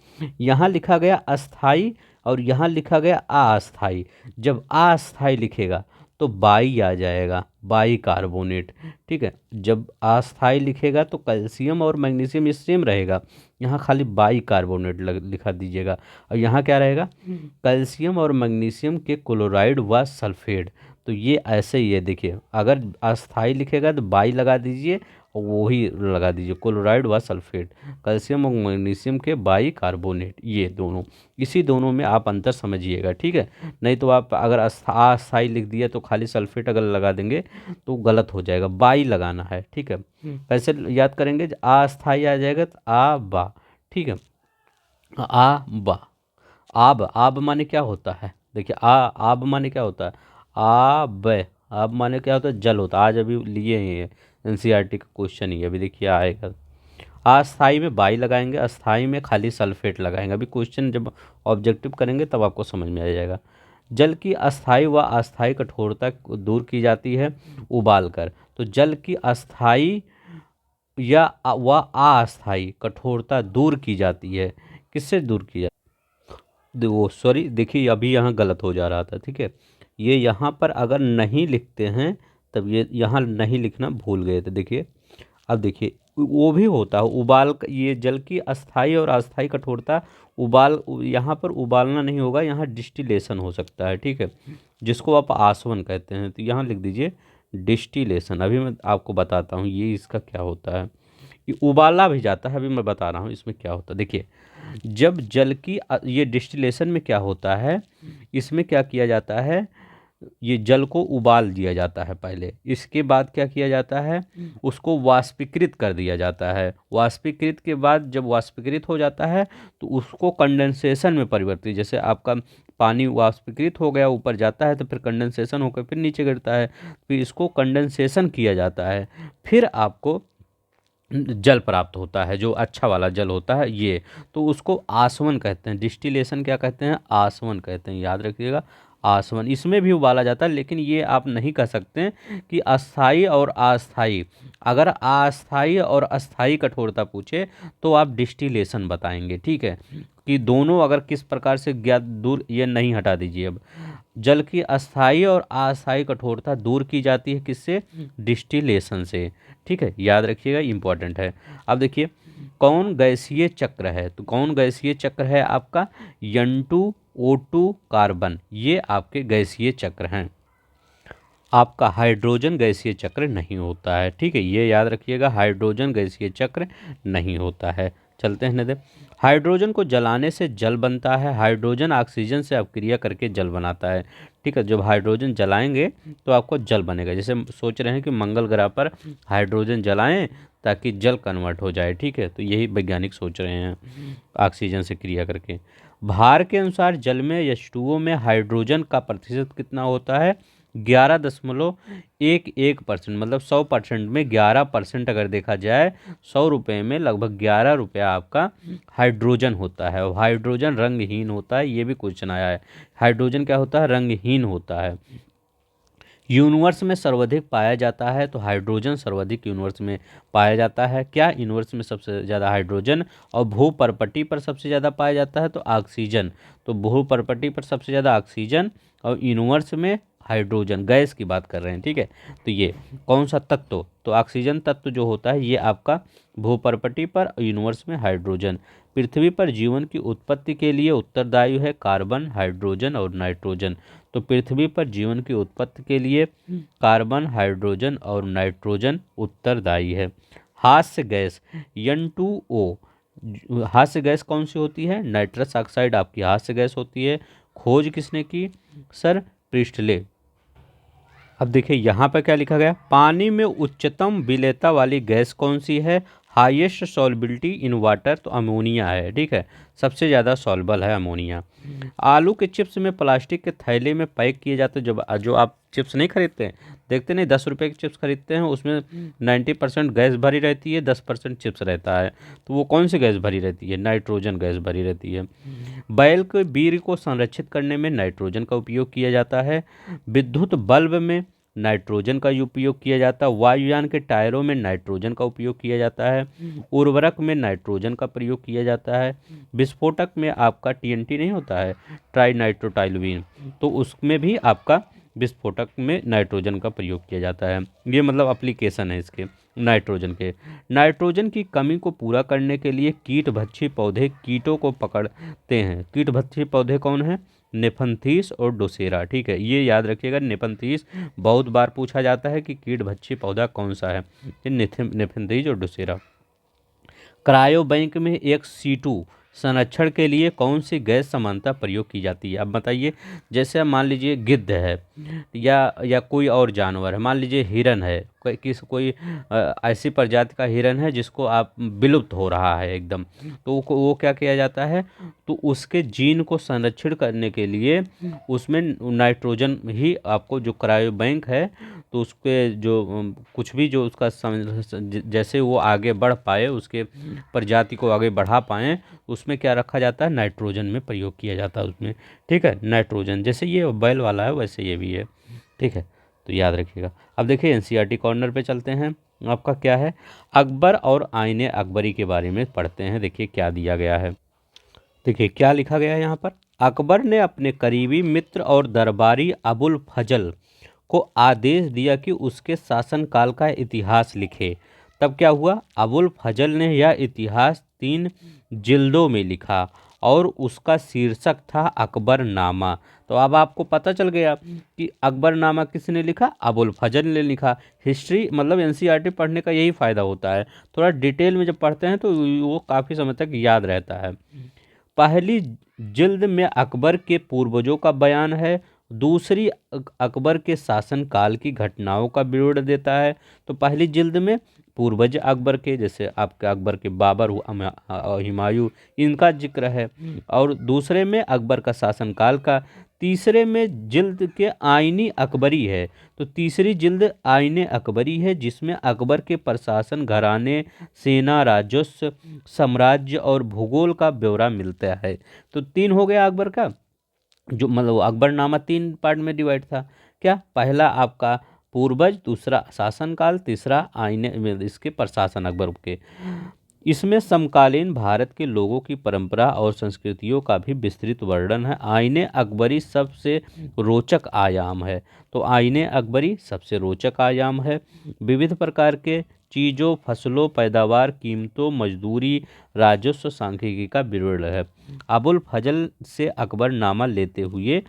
यहाँ लिखा गया अस्थाई और यहाँ लिखा गया अस्थाई। जब अस्थाई लिखेगा तो बाई आ जाएगा, बाई कार्बोनेट। ठीक है, जब अस्थाई लिखेगा तो कैल्शियम और मैग्नीशियम ये सेम रहेगा, यहाँ खाली बाई कार्बोनेट लिखा दीजिएगा। और यहाँ क्या रहेगा, कैल्शियम और मैग्नीशियम के क्लोराइड व सल्फेट। तो ये ऐसे ही है, देखिए अगर अस्थाई लिखेगा तो बाई लगा दीजिए और वही लगा दीजिए क्लोराइड व सल्फेट, कैल्शियम और मैग्नीशियम के बाई कार्बोनेट, ये दोनों, इसी दोनों में आप अंतर समझिएगा। ठीक है, नहीं तो आप अगर अस्थाई लिख दिया तो खाली सल्फेट अगर लगा देंगे तो गलत हो जाएगा, बाई लगाना है। ठीक है, कैसे याद करेंगे, अस्थाई आ जाएगा तो आ बा। ठीक है, आ बा, आब, आब माने क्या होता है, देखिए आब माने क्या होता है, आब, आब माने क्या होता है, जल होता है। आज अभी लिए ही है, एनसीईआरटी का क्वेश्चन ही है, अभी देखिए आएगा। अस्थाई में बाई लगाएंगे, अस्थाई में खाली सल्फेट लगाएंगे। अभी क्वेश्चन जब ऑब्जेक्टिव करेंगे तब आपको समझ में आ जाएगा। जल की अस्थाई व अस्थाई कठोरता को दूर की जाती है उबाल कर। तो जल की अस्थाई या व अस्थाई कठोरता दूर की जाती है, किससे दूर की जाती है, वो सॉरी देखिए अभी यहाँ गलत हो जा रहा था। ठीक है, ये यहाँ पर अगर नहीं लिखते हैं तब ये यहाँ नहीं लिखना भूल गए थे। देखिए अब देखिए, वो भी होता है उबाल, ये जल की अस्थाई और अस्थाई कठोरता उबाल, यहाँ पर उबालना नहीं होगा, यहाँ डिस्टिलेशन हो सकता है। ठीक है, जिसको आप आसवन कहते हैं, तो यहाँ लिख दीजिए डिस्टिलेशन। अभी मैं आपको बताता हूँ ये इसका क्या होता है, ये उबाला भी जाता है, अभी मैं बता रहा हूँ इसमें क्या होता है। देखिए जब जल की ये डिस्टिलेशन में क्या होता है, इसमें क्या किया जाता है, ये जल को उबाल दिया जाता है पहले, इसके बाद क्या किया जाता है, उसको वाष्पीकृत कर दिया जाता है। वाष्पीकृत के बाद जब वाष्पीकृत हो जाता है तो उसको कंडेंसेशन में परिवर्तित, जैसे आपका पानी वाष्पीकृत हो गया ऊपर जाता है तो फिर कंडेंसेशन होकर फिर नीचे गिरता है, फिर इसको कंडेंसेशन किया जाता है, फिर आपको जल प्राप्त होता है, जो अच्छा वाला जल होता है ये। तो उसको आसवन कहते हैं, डिस्टिलेशन क्या कहते हैं, आसवन कहते हैं, याद रखिएगा आसवन। इसमें भी उबाला जाता है, लेकिन ये आप नहीं कह सकते कि अस्थाई और अस्थाई। अगर अस्थाई और अस्थाई कठोरता पूछे तो आप डिस्टिलेशन बताएंगे। ठीक है, कि दोनों अगर किस प्रकार से ज्ञात दूर, ये नहीं हटा दीजिए। अब जल की अस्थाई और अस्थाई कठोरता दूर की जाती है किससे, डिस्टिलेशन से। ठीक है, याद रखिएगा, इंपॉर्टेंट है। अब देखिए कौन गैसीय चक्र है, तो कौन गैसीय चक्र है आपका, N2O2 कार्बन, ये आपके गैसीय चक्र हैं। आपका हाइड्रोजन गैसीय चक्र नहीं होता है। ठीक है, ये याद रखिएगा, हाइड्रोजन गैसीय चक्र नहीं होता है। चलते हैं नदे, हाइड्रोजन को जलाने से जल बनता है, हाइड्रोजन ऑक्सीजन से अपक्रिया करके जल बनाता है। ठीक है, जब हाइड्रोजन जलाएंगे तो आपको जल बनेगा। जैसे सोच रहे हैं कि मंगल ग्रह पर हाइड्रोजन जलाएं ताकि जल कन्वर्ट हो जाए। ठीक है, तो यही वैज्ञानिक सोच रहे हैं, ऑक्सीजन से क्रिया करके। भार के अनुसार जल में H2O में हाइड्रोजन का प्रतिशत कितना होता है, 11.11%, मतलब 100% में 11% अगर देखा जाए, 100 रुपये में लगभग 11 रुपया आपका हाइड्रोजन होता है। और हाइड्रोजन रंगहीन होता है, ये भी क्वेश्चन आया है, हाइड्रोजन क्या होता है, रंगहीन होता है। यूनिवर्स में सर्वाधिक पाया जाता है, तो हाइड्रोजन सर्वाधिक यूनिवर्स में पाया जाता है। क्या यूनिवर्स में सबसे ज़्यादा हाइड्रोजन, और भूपर्पटी पर सबसे ज़्यादा पाया जाता है तो ऑक्सीजन। तो भूपर्पटी पर सबसे ज़्यादा ऑक्सीजन और यूनिवर्स में हाइड्रोजन, गैस की बात कर रहे हैं। ठीक है, तो ये कौन सा तत्व, तो ऑक्सीजन तत्व जो होता है ये आपका भूपर्पटी पर, यूनिवर्स में हाइड्रोजन। पृथ्वी पर जीवन की उत्पत्ति के लिए उत्तरदायी है कार्बन, हाइड्रोजन और नाइट्रोजन। तो पृथ्वी पर जीवन की उत्पत्ति के लिए कार्बन, हाइड्रोजन और नाइट्रोजन उत्तरदायी है। हास्य गैस N2O, हास्य गैस कौन सी होती है, नाइट्रस ऑक्साइड आपकी हास्य गैस होती है। खोज किसने की? Sir Presley. अब देखिए यहाँ पर क्या लिखा गया, पानी में उच्चतम विलेयता वाली गैस कौन सी है? हाईएस्ट सॉल्बिलिटी इन वाटर, तो अमोनिया है। ठीक है, सबसे ज़्यादा सॉल्बल है अमोनिया। आलू के चिप्स में प्लास्टिक के थैले में पैक किए जाते हैं, जब जो आप चिप्स नहीं खरीदते हैं, देखते नहीं 10 रुपये के चिप्स खरीदते हैं, उसमें 90% गैस भरी रहती है, 10% चिप्स रहता है। तो वो कौन सी गैस भरी रहती है? नाइट्रोजन गैस भरी रहती है। बैल के वीर्य को संरक्षित करने में नाइट्रोजन का उपयोग किया जाता है। विद्युत बल्ब में नाइट्रोजन का उपयोग किया जाता है। वायुयान के टायरों में नाइट्रोजन का उपयोग किया जाता है। उर्वरक में नाइट्रोजन का प्रयोग किया जाता है। विस्फोटक में आपका टीएनटी नहीं होता है, ट्राई नाइट्रोटाइलुवीन, तो उसमें भी आपका विस्फोटक में नाइट्रोजन का प्रयोग किया जाता है। ये मतलब एप्लीकेशन है इसके नाइट्रोजन के। नाइट्रोजन की कमी को पूरा करने के लिए कीटभक्षी पौधे कीटों को पकड़ते हैं। कीटभक्षी पौधे कौन है? नेफंथीस और डोसेरा। ठीक है, ये याद रखिएगा, नेफंथीस बहुत बार पूछा जाता है कि कीटभक्षी पौधा कौन सा है, ये नेफंथीस और डोसेरा। क्रायो बैंक में एक C2 संरक्षण के लिए कौन सी गैस समानता प्रयोग की जाती है? अब बताइए, जैसे अब मान लीजिए गिद्ध है या कोई और जानवर है, मान लीजिए हिरन है, कोई ऐसी प्रजाति का हिरन है जिसको आप विलुप्त हो रहा है एकदम, तो वो क्या किया जाता है, तो उसके जीन को संरक्षित करने के लिए उसमें नाइट्रोजन ही आपको, जो क्रायो बैंक है, तो उसके जो कुछ भी जो उसका जैसे वो आगे बढ़ पाए, उसके प्रजाति को आगे बढ़ा पाएँ, उसमें क्या रखा जाता है? नाइट्रोजन में प्रयोग किया जाता है उसमें। ठीक है, नाइट्रोजन, जैसे ये बैल वाला है वैसे ये भी है। ठीक है, तो याद रखिएगा। अब देखिए एनसीईआरटी कॉर्नर पे चलते हैं। आपका क्या है? अकबर और आईने अकबरी के बारे में पढ़ते हैं। देखिए क्या दिया गया है, देखिए क्या लिखा गया है यहाँ पर। अकबर ने अपने करीबी मित्र और दरबारी अबुल फजल को आदेश दिया कि उसके शासनकाल का इतिहास लिखे। तब क्या हुआ? अबुल फजल ने यह इतिहास 3 जिल्दों में लिखा और उसका शीर्षक था अकबरनामा। तो अब आपको पता चल गया कि अकबरनामा किसने लिखा? अबुल फजल ने लिखा। हिस्ट्री मतलब एनसीईआरटी पढ़ने का यही फ़ायदा होता है, थोड़ा डिटेल में जब पढ़ते हैं तो वो काफ़ी समय तक याद रहता है। पहली जिल्द में अकबर के पूर्वजों का बयान है, दूसरी अकबर के शासनकाल की घटनाओं का विवरण देता है। तो पहली जिल्द में पूर्वज अकबर के, जैसे आपके अकबर के बाबर, हुमायूं, इनका जिक्र है, और दूसरे में अकबर का शासनकाल का। तीसरे में जिल्द के आईनी अकबरी है, तो तीसरी जिल्द आईने अकबरी है जिसमें अकबर के प्रशासन, घराने, सेना, राजस्व, साम्राज्य और भूगोल का ब्यौरा मिलता है। तो 3 हो गया अकबर का, जो मतलब अकबरनामा 3 पार्ट में डिवाइड था। क्या? पहला आपका पूर्वज, दूसरा शासनकाल, तीसरा आईने इसके प्रशासन अकबर के। इसमें समकालीन भारत के लोगों की परंपरा और संस्कृतियों का भी विस्तृत वर्णन है। आईने अकबरी सबसे रोचक आयाम है, तो आईने अकबरी सबसे रोचक आयाम है। विविध प्रकार के चीज़ों, फसलों, पैदावार, कीमतों, मजदूरी, राजस्व, सांख्यिकी का विवरण है। अबुल फजल से अकबरनामा लेते हुए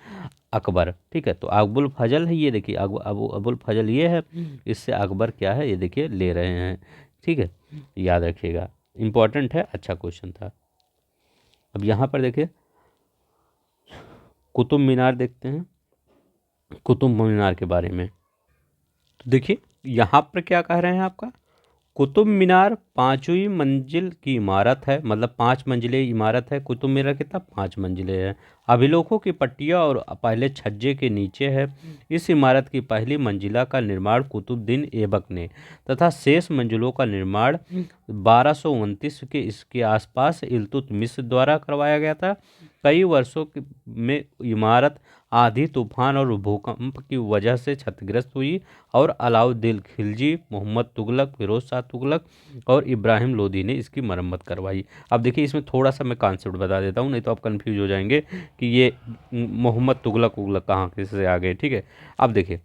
अकबर। ठीक है, तो अबुल फजल है, ये देखिए अबुल फजल ये है, इससे अकबर क्या है, ये देखिए ले रहे हैं। ठीक है, याद रखिएगा, इम्पोर्टेंट है, अच्छा क्वेश्चन था। अब यहाँ पर देखिए कुतुब मीनार देखते हैं, कुतुब मीनार के बारे में। तो देखिए यहाँ पर क्या कह रहे हैं आपका, कुतुब मीनार 5वीं मंजिल की इमारत है, मतलब 5 मंजिले इमारत है। कुतुब मीनार कितना? 5 मंजिले है। अभिलेखों की पट्टियाँ और पहले छज्जे के नीचे है। इस इमारत की पहली मंजिला का निर्माण कुतुबुद्दीन ऐबक ने तथा शेष मंजिलों का निर्माण 1229 के इसके आसपास इल्तुतमिश द्वारा करवाया गया था। कई वर्षों में इमारत आंधी, तूफान और भूकंप की वजह से क्षतिग्रस्त हुई और अलाउद्दीन खिलजी, मोहम्मद तुगलक, फिरोज शाह तुगलक और इब्राहिम लोदी ने इसकी मरम्मत करवाई। अब देखिए इसमें थोड़ा सा मैं कॉन्सेप्ट बता देता हूँ, नहीं तो आप कंफ्यूज हो जाएंगे कि ये मोहम्मद तुगलक उगलक कहाँ किससे आ गए। ठीक है, अब देखिए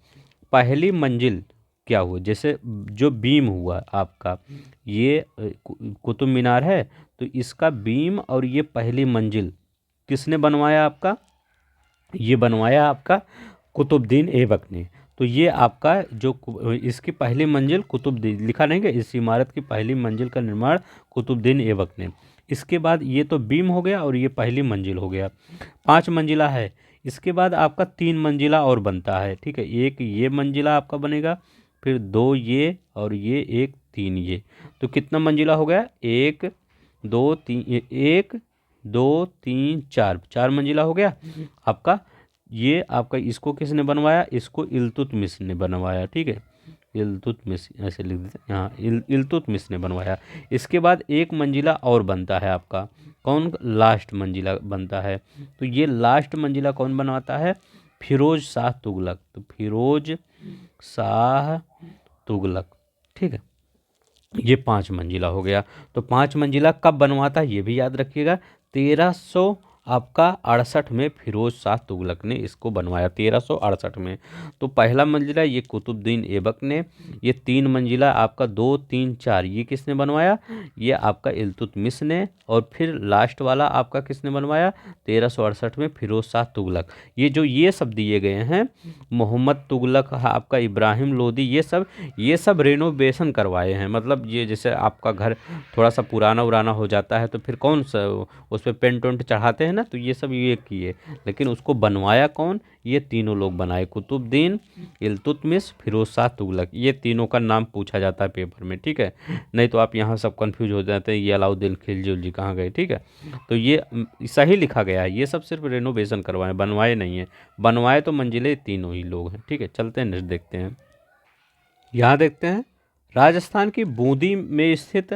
पहली मंजिल क्या हुआ, जैसे जो बीम हुआ आपका, ये कुतुब मीनार है, तो इसका बीम और ये पहली मंजिल किसने बनवाया आपका? ये बनवाया आपका कुतुबुद्दीन ऐबक ने। तो ये आपका जो इसकी पहली मंजिल कुतुबुद्दीन लिखा नहीं गया, इस इमारत की पहली मंजिल का निर्माण कुतुबुद्दीन ऐबक ने। इसके बाद ये तो बीम हो गया और ये पहली मंजिल हो गया। 5 मंजिला है, इसके बाद आपका 3 मंजिला और बनता है, ठीक है। एक ये मंजिला आपका बनेगा, फिर 2 ये और ये एक 3 ये, तो कितना मंजिला हो गया? 1 2 3, 1 2 3 4, 4 मंजिला हो गया आपका। ये आपका इसको किसने बनवाया? इसको इल्तुतमिश ने बनवाया, ठीक है। इल्तुतमिश ऐसे लिख देते हैं यहाँ, इल्तुतमिश ने बनवाया। इसके बाद एक मंजिला और बनता है आपका, कौन? लास्ट मंजिला बनता है। तो ये लास्ट मंजिला कौन बनवाता है? फिरोज शाह तुगलक। तो फिरोज शाह तुगलक, ठीक है। ये 5 मंजिला हो गया। तो 5 मंजिला कब बनवाता है ये भी याद रखिएगा। 1300 आपका 68 में फिरोज शाह तुगलक ने इसको बनवाया, 1368 में। तो पहला मंजिला ये कुतुबुद्दीन ऐबक ने, ये 3 मंजिला आपका 2 3 4 ये किसने बनवाया? ये आपका इल्तुतमिश ने। और फिर लास्ट वाला आपका किसने बनवाया? 1368 में फिरोज शाह तुगलक। ये जो ये सब दिए गए हैं, मोहम्मद तुगलक, आपका इब्राहिम लोदी, ये सब रेनोवेशन करवाए हैं। मतलब ये जैसे आपका घर थोड़ा सा पुराना उराना हो जाता है तो फिर कौन सा उस पर पेंट वेंट चढ़ाते हैं ना, तो ये सब ये किए। लेकिन उसको बनवाया कौन? ये तीनों लोग बनाए, कुतुबुद्दीन, इल्तुतमिश, फिरोज शाह तुगलक। ये तीनों का नाम पूछा जाता है पेपर में, ठीक है। नहीं तो आप यहाँ सब कंफ्यूज हो जाते हैं, ये अलाउद्दीन खिलजी कहाँ गए, ठीक है। तो ये सही लिखा गया है, ये सब सिर्फ रेनोवेशन करवाए, बनवाए नहीं है। बनवाए तो मंजिले तीनों ही लोग हैं, ठीक है। चलते हैं नेक्स्ट देखते हैं। यहाँ देखते हैं राजस्थान की बूंदी में स्थित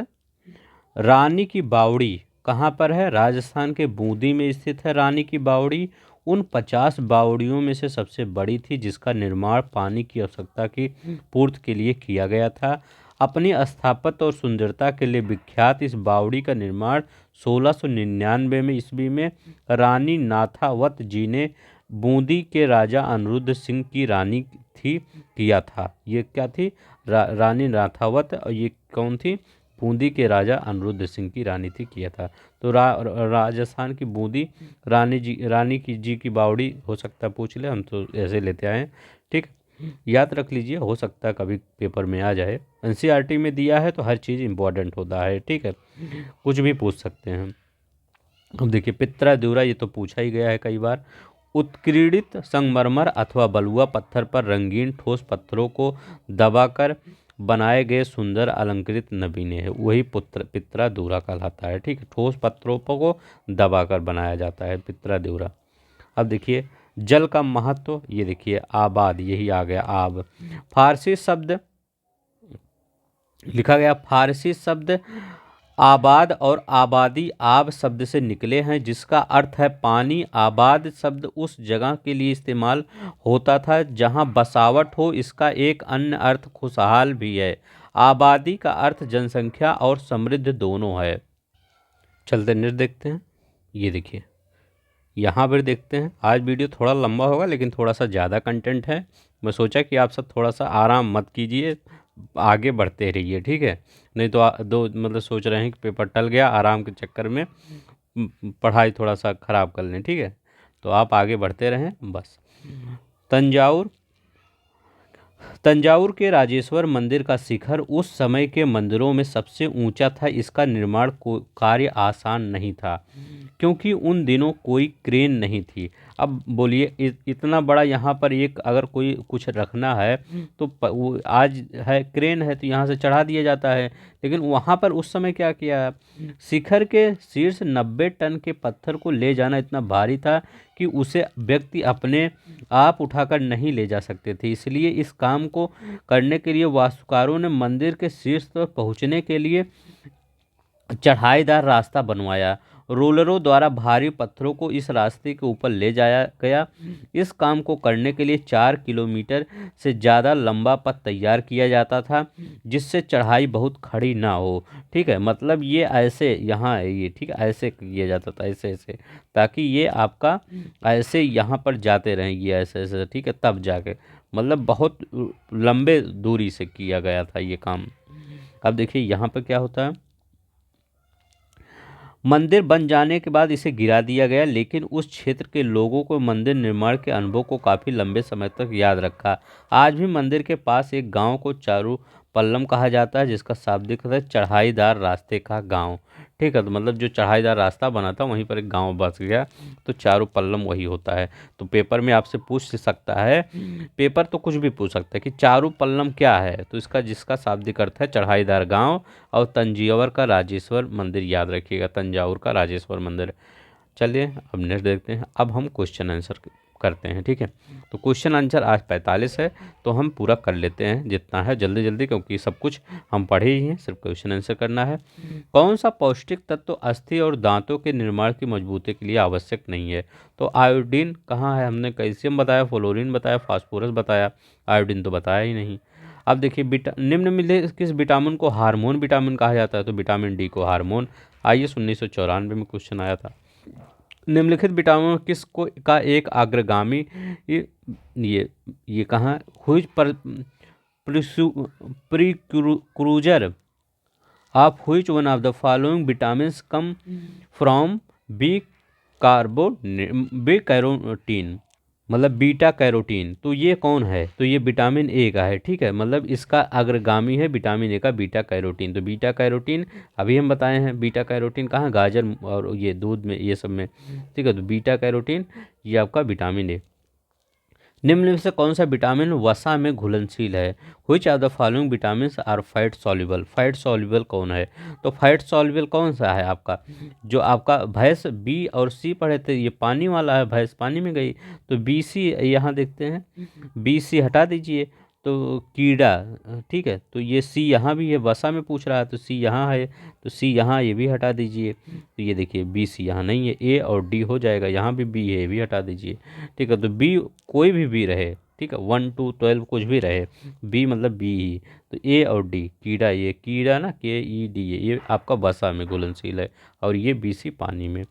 रानी की बावड़ी कहाँ पर है? राजस्थान के बूंदी में स्थित है रानी की बावड़ी। उन 50 बावड़ियों में से सबसे बड़ी थी, जिसका निर्माण पानी की आवश्यकता की पूर्ति के लिए किया गया था। अपनी स्थापत्य और सुंदरता के लिए विख्यात इस बावड़ी का निर्माण 1699 में ईस्वी में रानी नाथावत जी ने बूंदी के राजा अनिरुद्ध सिंह की रानी थी किया था। ये क्या थी? रानी नाथावत। और ये कौन थी? बूंदी के राजा अनिरुद्ध सिंह की रानी थी किया था। तो राजस्थान की बूंदी रानी की बावड़ी हो सकता है पूछ ले, हम तो ऐसे लेते आए हैं, ठीक। याद रख लीजिए, हो सकता है कभी पेपर में आ जाए। एनसीईआरटी में दिया है तो हर चीज़ इंपॉर्टेंट होता है, ठीक है, कुछ भी पूछ सकते हैं। अब देखिए पित्रा द्यूरा, ये तो पूछा ही गया है कई बार। उत्कीर्णित संगमरमर अथवा बलुआ पत्थर पर रंगीन ठोस पत्थरों को दबाकर बनाए गए सुंदर अलंकृत नगीने है, वही पित्रा द्यूरा कहलाता है, ठीक है। ठोस पत्थरों को दबाकर बनाया जाता है, पित्रा द्यूरा। अब देखिए जल का महत्व, ये देखिए आबाद, यही आ गया आब। फारसी शब्द लिखा गया, फारसी शब्द आबाद और आबादी आब शब्द से निकले हैं, जिसका अर्थ है पानी। आबाद शब्द उस जगह के लिए इस्तेमाल होता था जहां बसावट हो। इसका एक अन्य अर्थ खुशहाल भी है। आबादी का अर्थ जनसंख्या और समृद्ध दोनों है। चलते नेक्स्ट देखते हैं। ये देखिए यहाँ पर देखते हैं, आज वीडियो थोड़ा लंबा होगा लेकिन थोड़ा सा ज़्यादा कंटेंट है। मैं सोचा कि आप सब थोड़ा सा आराम मत कीजिए, आगे बढ़ते रहिए, ठीक है। नहीं तो दो मतलब सोच रहे हैं कि पेपर टल गया, आराम के चक्कर में पढ़ाई थोड़ा सा ख़राब कर लें, ठीक है। तो आप आगे बढ़ते रहें बस। तंजावुर के राजेश्वर मंदिर का शिखर उस समय के मंदिरों में सबसे ऊंचा था। इसका निर्माण कार्य आसान नहीं था, क्योंकि उन दिनों कोई क्रेन नहीं थी। अब बोलिए इतना बड़ा यहाँ पर एक अगर कोई कुछ रखना है तो वो आज है क्रेन है तो यहाँ से चढ़ा दिया जाता है, लेकिन वहाँ पर उस समय क्या किया? शिखर के शीर्ष 90 टन के पत्थर को ले जाना इतना भारी था कि उसे व्यक्ति अपने आप उठाकर नहीं ले जा सकते थे। इसलिए इस काम को करने के लिए वास्तुकारों ने मंदिर के शीर्ष तक पहुँचने के लिए चढ़ाईदार रास्ता बनवाया। रोलरों द्वारा भारी पत्थरों को इस रास्ते के ऊपर ले जाया गया। इस काम को करने के लिए 4 किलोमीटर से ज़्यादा लंबा पथ तैयार किया जाता था, जिससे चढ़ाई बहुत खड़ी ना हो, ठीक है। मतलब ये ऐसे यहाँ है ये, ठीक है, ऐसे किया जाता था, ऐसे ऐसे, ताकि ये आपका ऐसे यहाँ पर जाते रहेंगे ऐसे ऐसे, ठीक है, तब जाके मतलब बहुत लंबे दूरी से किया गया था ये काम। अब देखिए यहाँ पर क्या होता है, मंदिर बन जाने के बाद इसे गिरा दिया गया, लेकिन उस क्षेत्र के लोगों को मंदिर निर्माण के अनुभव को काफ़ी लंबे समय तक याद रखा। आज भी मंदिर के पास एक गांव को चारू पल्लम कहा जाता है, जिसका शाब्दिक अर्थ है चढ़ाईदार रास्ते का गांव, ठीक है। तो मतलब जो चढ़ाईदार रास्ता बना था वहीं पर एक गांव बस गया, तो चारू पल्लम वही होता है। तो पेपर में आपसे पूछ सकता है, पेपर तो कुछ भी पूछ सकता है कि चारू पल्लम क्या है, तो इसका जिसका शाब्दिक अर्थ है चढ़ाईदार गांव और तंजावुर का राजेश्वर मंदिर, याद रखिएगा तंजावुर का राजेश्वर मंदिर। चलिए अब नेक्स्ट देखते हैं। अब हम क्वेश्चन आंसर करते हैं, ठीक है। तो क्वेश्चन आंसर आज 45 है, तो हम पूरा कर लेते हैं जितना है जल्दी जल्दी, क्योंकि सब कुछ हम पढ़े ही हैं, सिर्फ क्वेश्चन आंसर करना है। कौन सा पौष्टिक तत्व अस्थि और दांतों के निर्माण की मजबूती के लिए आवश्यक नहीं है? तो आयोडीन कहाँ है? हमने कैल्शियम बताया, फ्लोरीन बताया, फास्फोरस बताया, आयोडीन तो बताया ही नहीं। अब देखिए निम्न में किस विटामिन को हार्मोन विटामिन कहा जाता है? तो विटामिन डी को हार्मोन। आइए 1994 में क्वेश्चन आया था। निम्नलिखित विटामिन किसको का एक अग्रगामी, ये ये ये कहाँ, हुई पर precursor of which one of the following vitamins come from बी कार्बो बी कैरोटीन, मतलब बीटा कैरोटीन। तो ये कौन है? तो ये विटामिन ए का है, ठीक है। मतलब इसका अग्रगामी है विटामिन ए का बीटा कैरोटीन। तो बीटा कैरोटीन अभी हम बताए हैं, बीटा कैरोटीन कहाँ, गाजर और ये दूध में, ये सब में, ठीक है। तो बीटा कैरोटीन ये आपका विटामिन ए। निम्न में से कौन सा विटामिन वसा में घुलनशील है? Which of the following vitamin are fat soluble? Fat soluble कौन है? तो फैट सॉल्युबल कौन सा है आपका, जो आपका भैंस बी और सी पढ़े थे, ये पानी वाला है, भैंस पानी में गई, तो बी सी यहाँ देखते हैं, बी सी हटा दीजिए, तो कीड़ा, ठीक है। तो ये सी यहाँ भी है, वसा में पूछ रहा है, तो सी यहाँ है, तो सी यहाँ, ये भी हटा दीजिए। तो ये देखिए बी सी यहाँ नहीं है, ए और डी हो जाएगा, यहाँ भी बी है, ये भी हटा दीजिए, ठीक है। तो बी कोई भी बी रहे, ठीक है, 1 to 12 कुछ भी रहे, बी मतलब बी ही। तो ए और डी कीड़ा, ये कीड़ा ना, के ई डी, ये आपका वसा में घुलनशील है, और ये बी सी पानी में।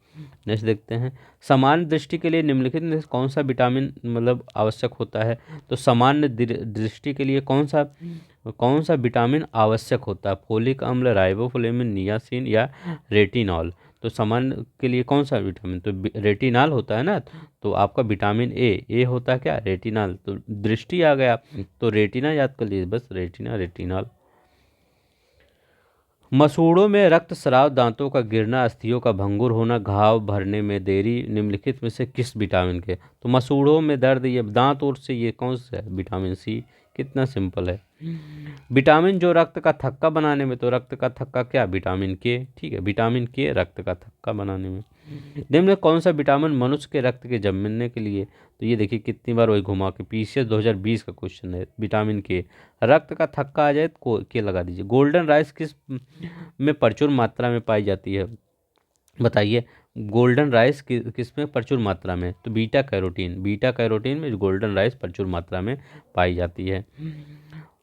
नेक्स्ट देखते हैं। सामान्य दृष्टि के लिए निम्नलिखित में से कौन सा विटामिन मतलब आवश्यक होता है? तो सामान्य दृष्टि के लिए कौन सा विटामिन आवश्यक होता है? फोलिक अम्ल, राइबोफ्लेविन, नियासिन या रेटिनॉल? तो सामान्य के लिए कौन सा विटामिन? तो रेटिनॉल होता है ना। तो आपका विटामिन ए होता है क्या, रेटिनॉल। तो दृष्टि आ गया, तो रेटिना याद कर लीजिए, बस रेटिना, रेटिनॉल। मसूड़ों में रक्तस्राव, दांतों का गिरना, अस्थियों का भंगुर होना, घाव भरने में देरी, निम्नलिखित में से किस विटामिन के? तो मसूड़ों में दर्द, ये दांत और से, ये कौन सा है? Vitamin C. कितना सिंपल है। विटामिन जो रक्त का थक्का बनाने में, तो रक्त का थक्का क्या, विटामिन के, ठीक है, विटामिन के रक्त का थक्का बनाने में। निम्न में कौन सा विटामिन मनुष्य के रक्त के जमने के लिए? तो ये देखिए कितनी बार वही घुमा के, पीसीएस 2020 का क्वेश्चन है, विटामिन के, रक्त का थक्का आ जाए तो के लगा दीजिए। गोल्डन राइस किस में प्रचुर मात्रा में पाई जाती है? बताइए, गोल्डन राइस किस में प्रचुर मात्रा में? तो बीटा कैरोटीन, बीटा कैरोटीन में गोल्डन राइस प्रचुर मात्रा में पाई जाती है।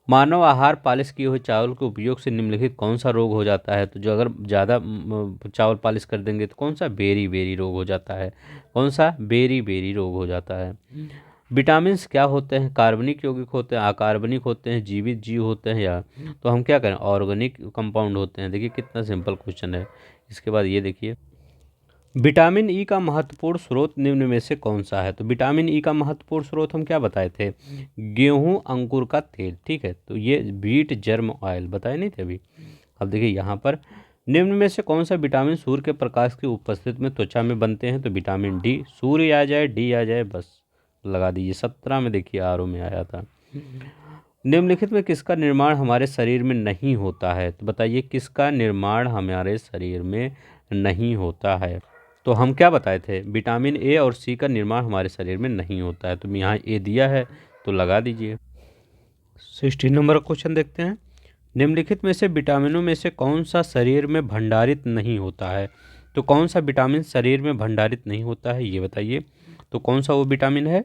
मानव आहार पालिश किए हुए चावल के उपयोग से निम्नलिखित कौन सा रोग हो जाता है? तो जो अगर ज़्यादा चावल पालिश कर देंगे तो कौन सा, बेरी बेरी रोग हो जाता है। कौन सा, बेरी बेरी रोग हो जाता है। विटामिन्स क्या होते हैं? कार्बनिक यौगिक होते हैं, अकार्बनिक होते हैं, जीवित जीव होते हैं, या तो हम क्या करें, ऑर्गेनिक कंपाउंड होते हैं। देखिए कितना सिंपल क्वेश्चन है। इसके बाद ये देखिए, विटामिन ई का महत्वपूर्ण स्रोत निम्न में से कौन सा है? तो विटामिन ई का महत्वपूर्ण स्रोत हम क्या बताए थे, गेहूं अंकुर का तेल, ठीक है। तो ये बीट जर्म ऑयल बताए नहीं थे अभी। अब देखिए यहाँ पर, निम्न में से कौन सा विटामिन सूर्य के प्रकाश की उपस्थिति में त्वचा में बनते हैं? तो विटामिन डी, सूर्य आ जाए, डी आ जाए, बस लगा दीजिए। 17 में देखिए आर में आया था। निम्नलिखित में किसका निर्माण हमारे शरीर में नहीं होता है? तो बताइए किसका निर्माण हमारे शरीर में नहीं होता है? तो हम क्या बताए थे, विटामिन ए और सी का निर्माण हमारे शरीर में नहीं होता है। तो यहाँ ए दिया है तो लगा दीजिए। 16 नंबर का क्वेश्चन देखते हैं। निम्नलिखित में से विटामिनों में से कौन सा शरीर में भंडारित नहीं होता है? तो कौन सा विटामिन शरीर में भंडारित नहीं होता है, ये बताइए। तो कौन सा वो विटामिन है?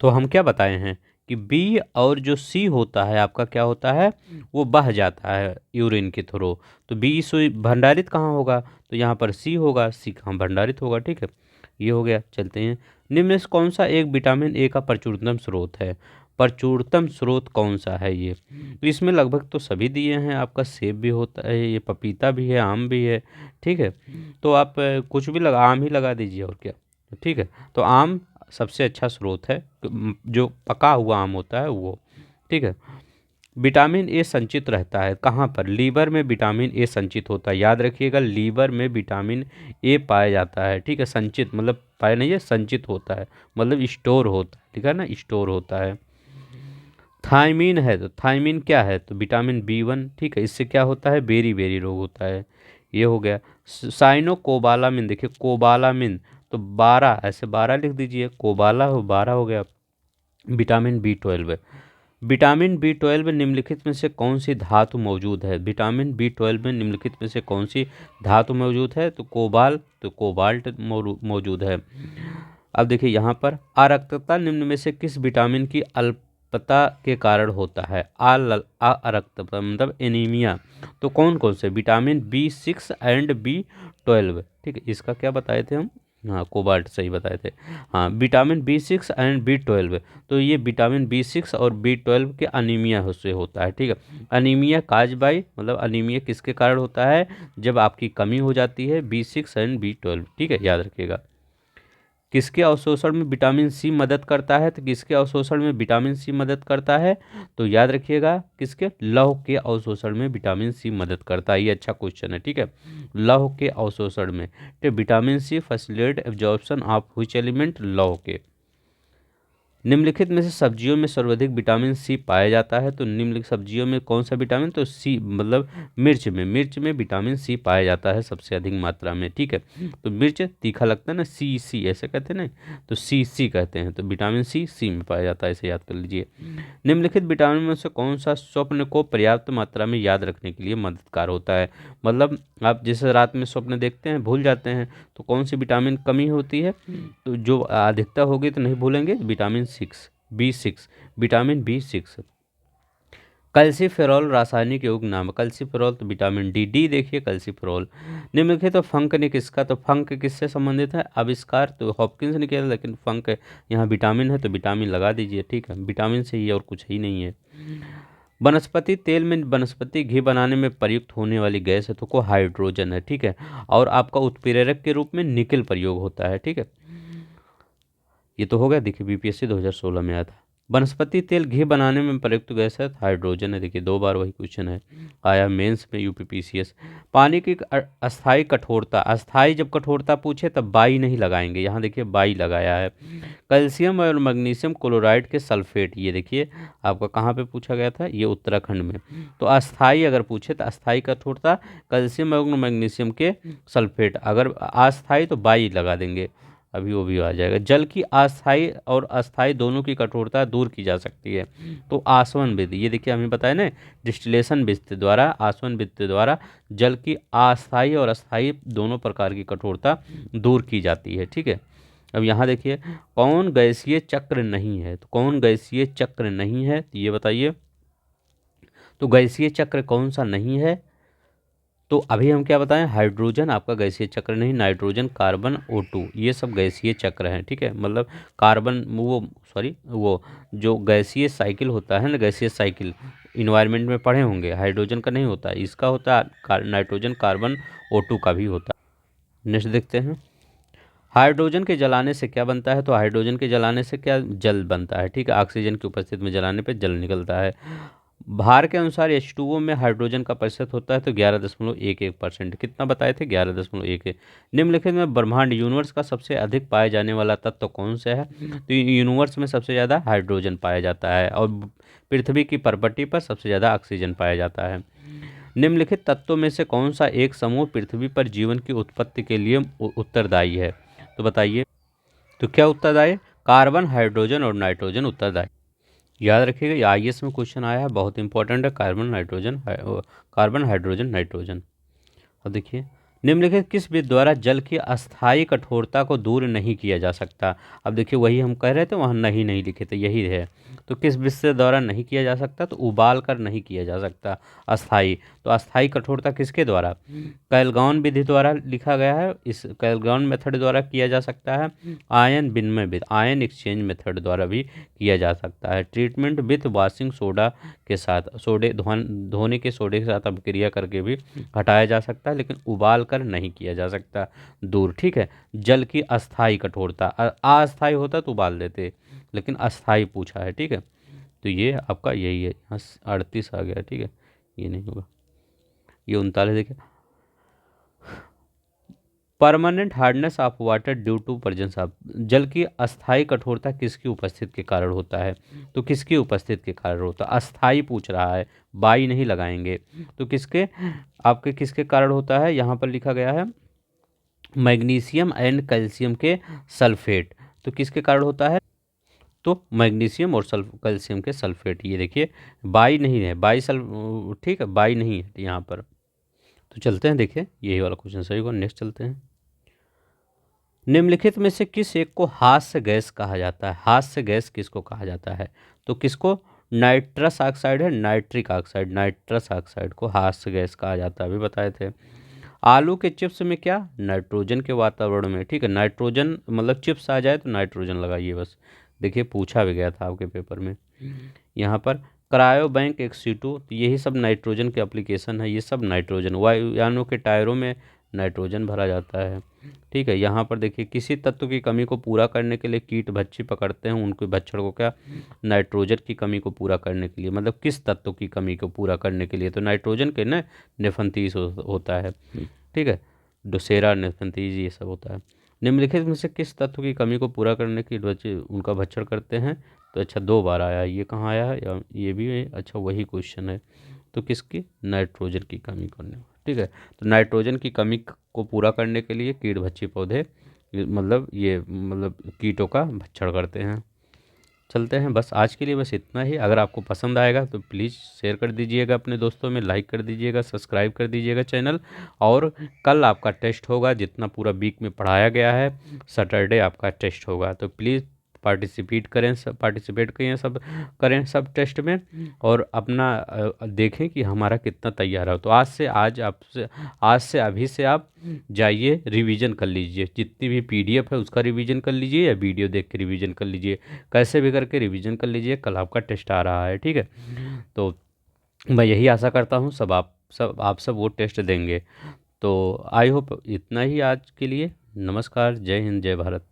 तो हम क्या बताए हैं कि बी और जो सी होता है आपका क्या होता है, वो बह जाता है यूरिन के थ्रू। तो बी सी भंडारित कहाँ होगा? तो यहाँ पर सी होगा, सी कहाँ भंडारित होगा, ठीक है। ये हो गया। चलते हैं, निम्न में से कौन सा एक विटामिन ए का प्रचुरतम स्रोत है? प्रचुरतम स्रोत कौन सा है ये? तो इसमें लगभग तो सभी दिए हैं, आपका सेब भी होता है, ये पपीता भी है, आम भी है, ठीक है। तो आप कुछ भी लगा, आम ही लगा दीजिए और क्या, ठीक है। तो आम सबसे अच्छा स्रोत है, जो पका हुआ आम होता है वो, ठीक है। विटामिन ए संचित रहता है कहाँ पर? लीवर में विटामिन ए संचित होता है, याद रखिएगा, लीवर में विटामिन ए पाया जाता है, ठीक है। संचित मतलब पाया नहीं है, संचित होता है, मतलब स्टोर होता है, ठीक है ना, स्टोर होता है। थायमीन है, तो थायमीन क्या है? तो विटामिन बी 1, ठीक है। इससे क्या होता है? बेरी बेरी रोग होता है। ये हो गया। साइनो कोबालामिन, देखिए कोबालामिन, तो 12, ऐसे 12 लिख दीजिए, कोबाला हो 12 हो गया। विटामिन बी 12 है। विटामिन बी 12 निम्नलिखित में से कौन सी धातु मौजूद है? विटामिन बी 12 में निम्नलिखित में से कौन सी धातु मौजूद है? तो कोबाल्ट मौजूद है। अब देखिए यहाँ पर, अरक्तता निम्न में से किस विटामिन की अल्पता के कारण होता है? अरक्तता मतलब एनीमिया। तो कौन कौन से? विटामिन बी 6 एंड बी 12, ठीक है। इसका क्या बताए थे हम? हाँ, कोबाल्ट सही बताए थे। हाँ, विटामिन बी 6 एंड बी 12, तो ये विटामिन बी 6 और बी 12 के अनीमिया से होता है, ठीक है। अनीमिया काज बाई, मतलब अनीमिया किसके कारण होता है? जब आपकी कमी हो जाती है बी 6 एंड बी 12, ठीक है, याद रखिएगा। किसके अवशोषण में विटामिन सी मदद करता है? तो किसके अवशोषण में विटामिन सी मदद करता है? तो याद रखिएगा, किसके? लौह के अवशोषण में विटामिन सी मदद करता है। ये अच्छा क्वेश्चन है, ठीक है। लौह के अवशोषण में, तो vitamin C facilitate absorption of which element? लौह के। निम्नलिखित में से सब्जियों में सर्वाधिक विटामिन सी पाया जाता है, तो निम्नलिखित सब्जियों में कौन सा विटामिन? तो सी मतलब मिर्च में विटामिन सी पाया जाता है सबसे अधिक मात्रा में, ठीक है। तो मिर्च तीखा लगता है ना, सी ऐसे कहते हैं ना, तो सी कहते हैं, तो विटामिन सी में पाया जाता है, इसे याद कर लीजिए। निम्नलिखित विटामिन में से कौन सा स्वप्न को पर्याप्त मात्रा में याद रखने के लिए मददगार होता है? मतलब आप जैसे रात में स्वप्न देखते हैं, भूल जाते हैं, तो कौन सी विटामिन कमी होती है? तो जो अधिकता होगी तो नहीं भूलेंगे, vitamin B 6। Vitamin B 6। Calciferol रासायनिक योग नाम। कैल्सीफेरॉल तो विटामिन डी, देखिए कैल्सीफेरॉल। निम्नलिखित तो फंक ने किसका? तो फंक किससे संबंधित है? आविष्कार तो हॉपकिंस ने किया, लेकिन फंक यहाँ विटामिन है तो विटामिन लगा दीजिए, ठीक है। विटामिन से ही और कुछ ही नहीं है। वनस्पति तेल में वनस्पति घी बनाने में प्रयुक्त होने वाली गैस है, तो को हाइड्रोजन है, ठीक है। और आपका उत्प्रेरक के रूप में निकेल प्रयोग होता है, ठीक है। ये तो हो गया, देखिए बीपीएससी 2016 में आया था। वनस्पति तेल घी बनाने में प्रयुक्त गैस है, हाइड्रोजन है, देखिए 2 बार वही क्वेश्चन है, आया मेंस में यूपीपीसीएस। पानी की अस्थाई कठोरता, अस्थाई जब कठोरता पूछे तब बाई नहीं लगाएंगे, यहाँ देखिए बाई लगाया है। कैल्शियम और मैग्नीशियम क्लोराइड के सल्फेट, ये देखिए आपका कहाँ पे पूछा गया था? ये उत्तराखंड में। तो अस्थाई अगर पूछे तो अस्थाई कठोरता कैल्शियम और मैग्नीशियम के सल्फेट, अगर अस्थाई तो बाई लगा देंगे, अभी वो भी आ जाएगा। जल की अस्थाई और अस्थाई दोनों की कठोरता दूर की जा सकती है, तो आसवन विधि, ये देखिए हमें बताया ना, डिस्टिलेशन विधि द्वारा, आसवन विधि द्वारा जल की अस्थाई और अस्थाई दोनों प्रकार की कठोरता दूर की जाती है, ठीक है। अब यहाँ देखिए, कौन गैसीय चक्र नहीं है? तो कौन गैसीय चक्र नहीं है, तो ये बताइए। तो गैसीय चक्र कौन सा नहीं है? तो अभी हम क्या बताएं? हाइड्रोजन आपका गैसीय चक्र नहीं, नाइट्रोजन, कार्बन, O2, ये सब गैसीय चक्र हैं, ठीक है। मतलब कार्बन वो जो गैसीय साइकिल होता है ना, गैसीय साइकिल इन्वायरमेंट में पढ़े होंगे, हाइड्रोजन का नहीं होता है, इसका होता है नाइट्रोजन, कार्बन, O2 का भी होता है। नेक्स्ट देखते हैं, हाइड्रोजन के जलाने से क्या बनता है? तो हाइड्रोजन के जलाने से क्या? जल बनता है, ठीक है। ऑक्सीजन की उपस्थिति में जलाने पे जल निकलता है। भार के अनुसार H2O में हाइड्रोजन का प्रतिशत होता है, तो 11.11%। कितना बताए थे? 11.11। निम्नलिखित में ब्रह्मांड यूनिवर्स का सबसे अधिक पाए जाने वाला तत्व कौन सा है? तो यूनिवर्स में सबसे ज़्यादा हाइड्रोजन पाया जाता है, और पृथ्वी की परपट्टी पर सबसे ज़्यादा ऑक्सीजन पाया जाता है। निम्नलिखित तत्वों में से कौन सा एक समूह पृथ्वी पर जीवन की उत्पत्ति के लिए उत्तरदायी है? तो बताइए। तो क्या उत्तरदायी? कार्बन, हाइड्रोजन और नाइट्रोजन उत्तरदायी। याद रखिएगा, ये आईएएस में क्वेश्चन आया है, बहुत इंपॉर्टेंट है, कार्बन हाइड्रोजन नाइट्रोजन। अब देखिए, निम्नलिखित किस विधि द्वारा जल की अस्थायी कठोरता को दूर नहीं किया जा सकता? अब देखिए वही हम कह रहे थे, वहाँ नहीं लिखे थे, यही है। तो किस विधि से द्वारा नहीं किया जा सकता? तो उबाल कर नहीं किया जा सकता अस्थाई। तो अस्थाई कठोरता किसके द्वारा? कैलगॉन विधि द्वारा लिखा गया है, इस कैलगॉन मेथड द्वारा किया जा सकता है। आयन विनिमय विधि, आयन एक्सचेंज मेथड द्वारा भी किया जा सकता है। ट्रीटमेंट विथ वॉशिंग सोडा के साथ, धोने के सोडे के साथ अभिक्रिया करके भी हटाया जा सकता है, लेकिन उबाल कर नहीं किया जा सकता दूर, ठीक है। जल की अस्थाई कठोरता, अस्थाई होता तो उबाल देते, लेकिन अस्थाई पूछा है, ठीक है। तो ये आपका यही है, यहाँ 38 आ गया, ठीक है, ये नहीं होगा, ये 39। देखिए, permanent hardness of water due to presence of, जल की अस्थायी कठोरता किसकी उपस्थिति के कारण होता है? तो किसकी उपस्थिति के कारण होता है? अस्थायी पूछ रहा है, बाई नहीं लगाएंगे। तो किसके, आपके किसके कारण होता है? यहाँ पर लिखा गया है मैग्नीशियम एंड कैल्शियम के सल्फेट। तो किसके कारण होता है? तो मैग्नीशियम और कैल्शियम के सल्फेट। ये देखिए बाई नहीं है, ठीक है, बाई नहीं है यहाँ पर। तो चलते हैं, देखिए यही वाला क्वेश्चन सही होगा। नेक्स्ट चलते हैं। निम्नलिखित में से किस एक को हास्य गैस कहा जाता है? हास्य गैस किसको कहा जाता है? तो किसको? नाइट्रस ऑक्साइड है, नाइट्रिक ऑक्साइड, नाइट्रस ऑक्साइड को हास्य गैस कहा जाता है, अभी बताए थे। आलू के चिप्स में क्या? नाइट्रोजन के वातावरण में, ठीक है, नाइट्रोजन मतलब चिप्स आ जाए तो नाइट्रोजन लगाइए बस। देखिए पूछा भी गया था आपके पेपर में। यहाँ पर क्रायो बैंक एक्सीटू, तो यही सब नाइट्रोजन के एप्लीकेशन है, ये सब नाइट्रोजन। वायुयानों के टायरों में नाइट्रोजन भरा जाता है, ठीक है। यहाँ पर देखिए किसी तत्व की कमी को पूरा करने के लिए कीट भक्षी पकड़ते हैं उनके भक्षण को, क्या? नाइट्रोजन की कमी को पूरा करने के लिए, मतलब किस तत्व की कमी को पूरा करने के लिए? तो नाइट्रोजन के ना नेफंतीस होता है, ठीक है, डोसेरा नेफंतीज ये सब होता है। निम्नलिखित में से किस तत्व की कमी को पूरा करने की बच्चे उनका भक्षण करते हैं? तो अच्छा 2 बार आया है, ये कहाँ आया है? या ये भी है, अच्छा वही क्वेश्चन है। तो किसकी? नाइट्रोजन की कमी करने, ठीक है। तो नाइट्रोजन की कमी को पूरा करने के लिए कीट भक्षी पौधे मतलब कीटों का भक्षण करते हैं। चलते हैं, बस आज के लिए बस इतना ही। अगर आपको पसंद आएगा तो प्लीज़ शेयर कर दीजिएगा अपने दोस्तों में, लाइक कर दीजिएगा, सब्सक्राइब कर दीजिएगा चैनल। और कल आपका टेस्ट होगा, जितना पूरा वीक में पढ़ाया गया है, सैटरडे आपका टेस्ट होगा। तो प्लीज़ पार्टिसिपेट करें, सब करें सब टेस्ट में, और अपना देखें कि हमारा कितना तैयार है। तो आज से अभी से आप जाइए, रिवीजन कर लीजिए, जितनी भी पीडीएफ है उसका रिवीजन कर लीजिए, या वीडियो देख के रिवीजन कर लीजिए, कैसे भी करके रिवीजन कर लीजिए, कल आपका टेस्ट आ रहा है, ठीक है। तो मैं यही आशा करता हूँ आप सब वो टेस्ट देंगे। तो आई होप इतना ही आज के लिए। नमस्कार, जय हिंद, जय भारत।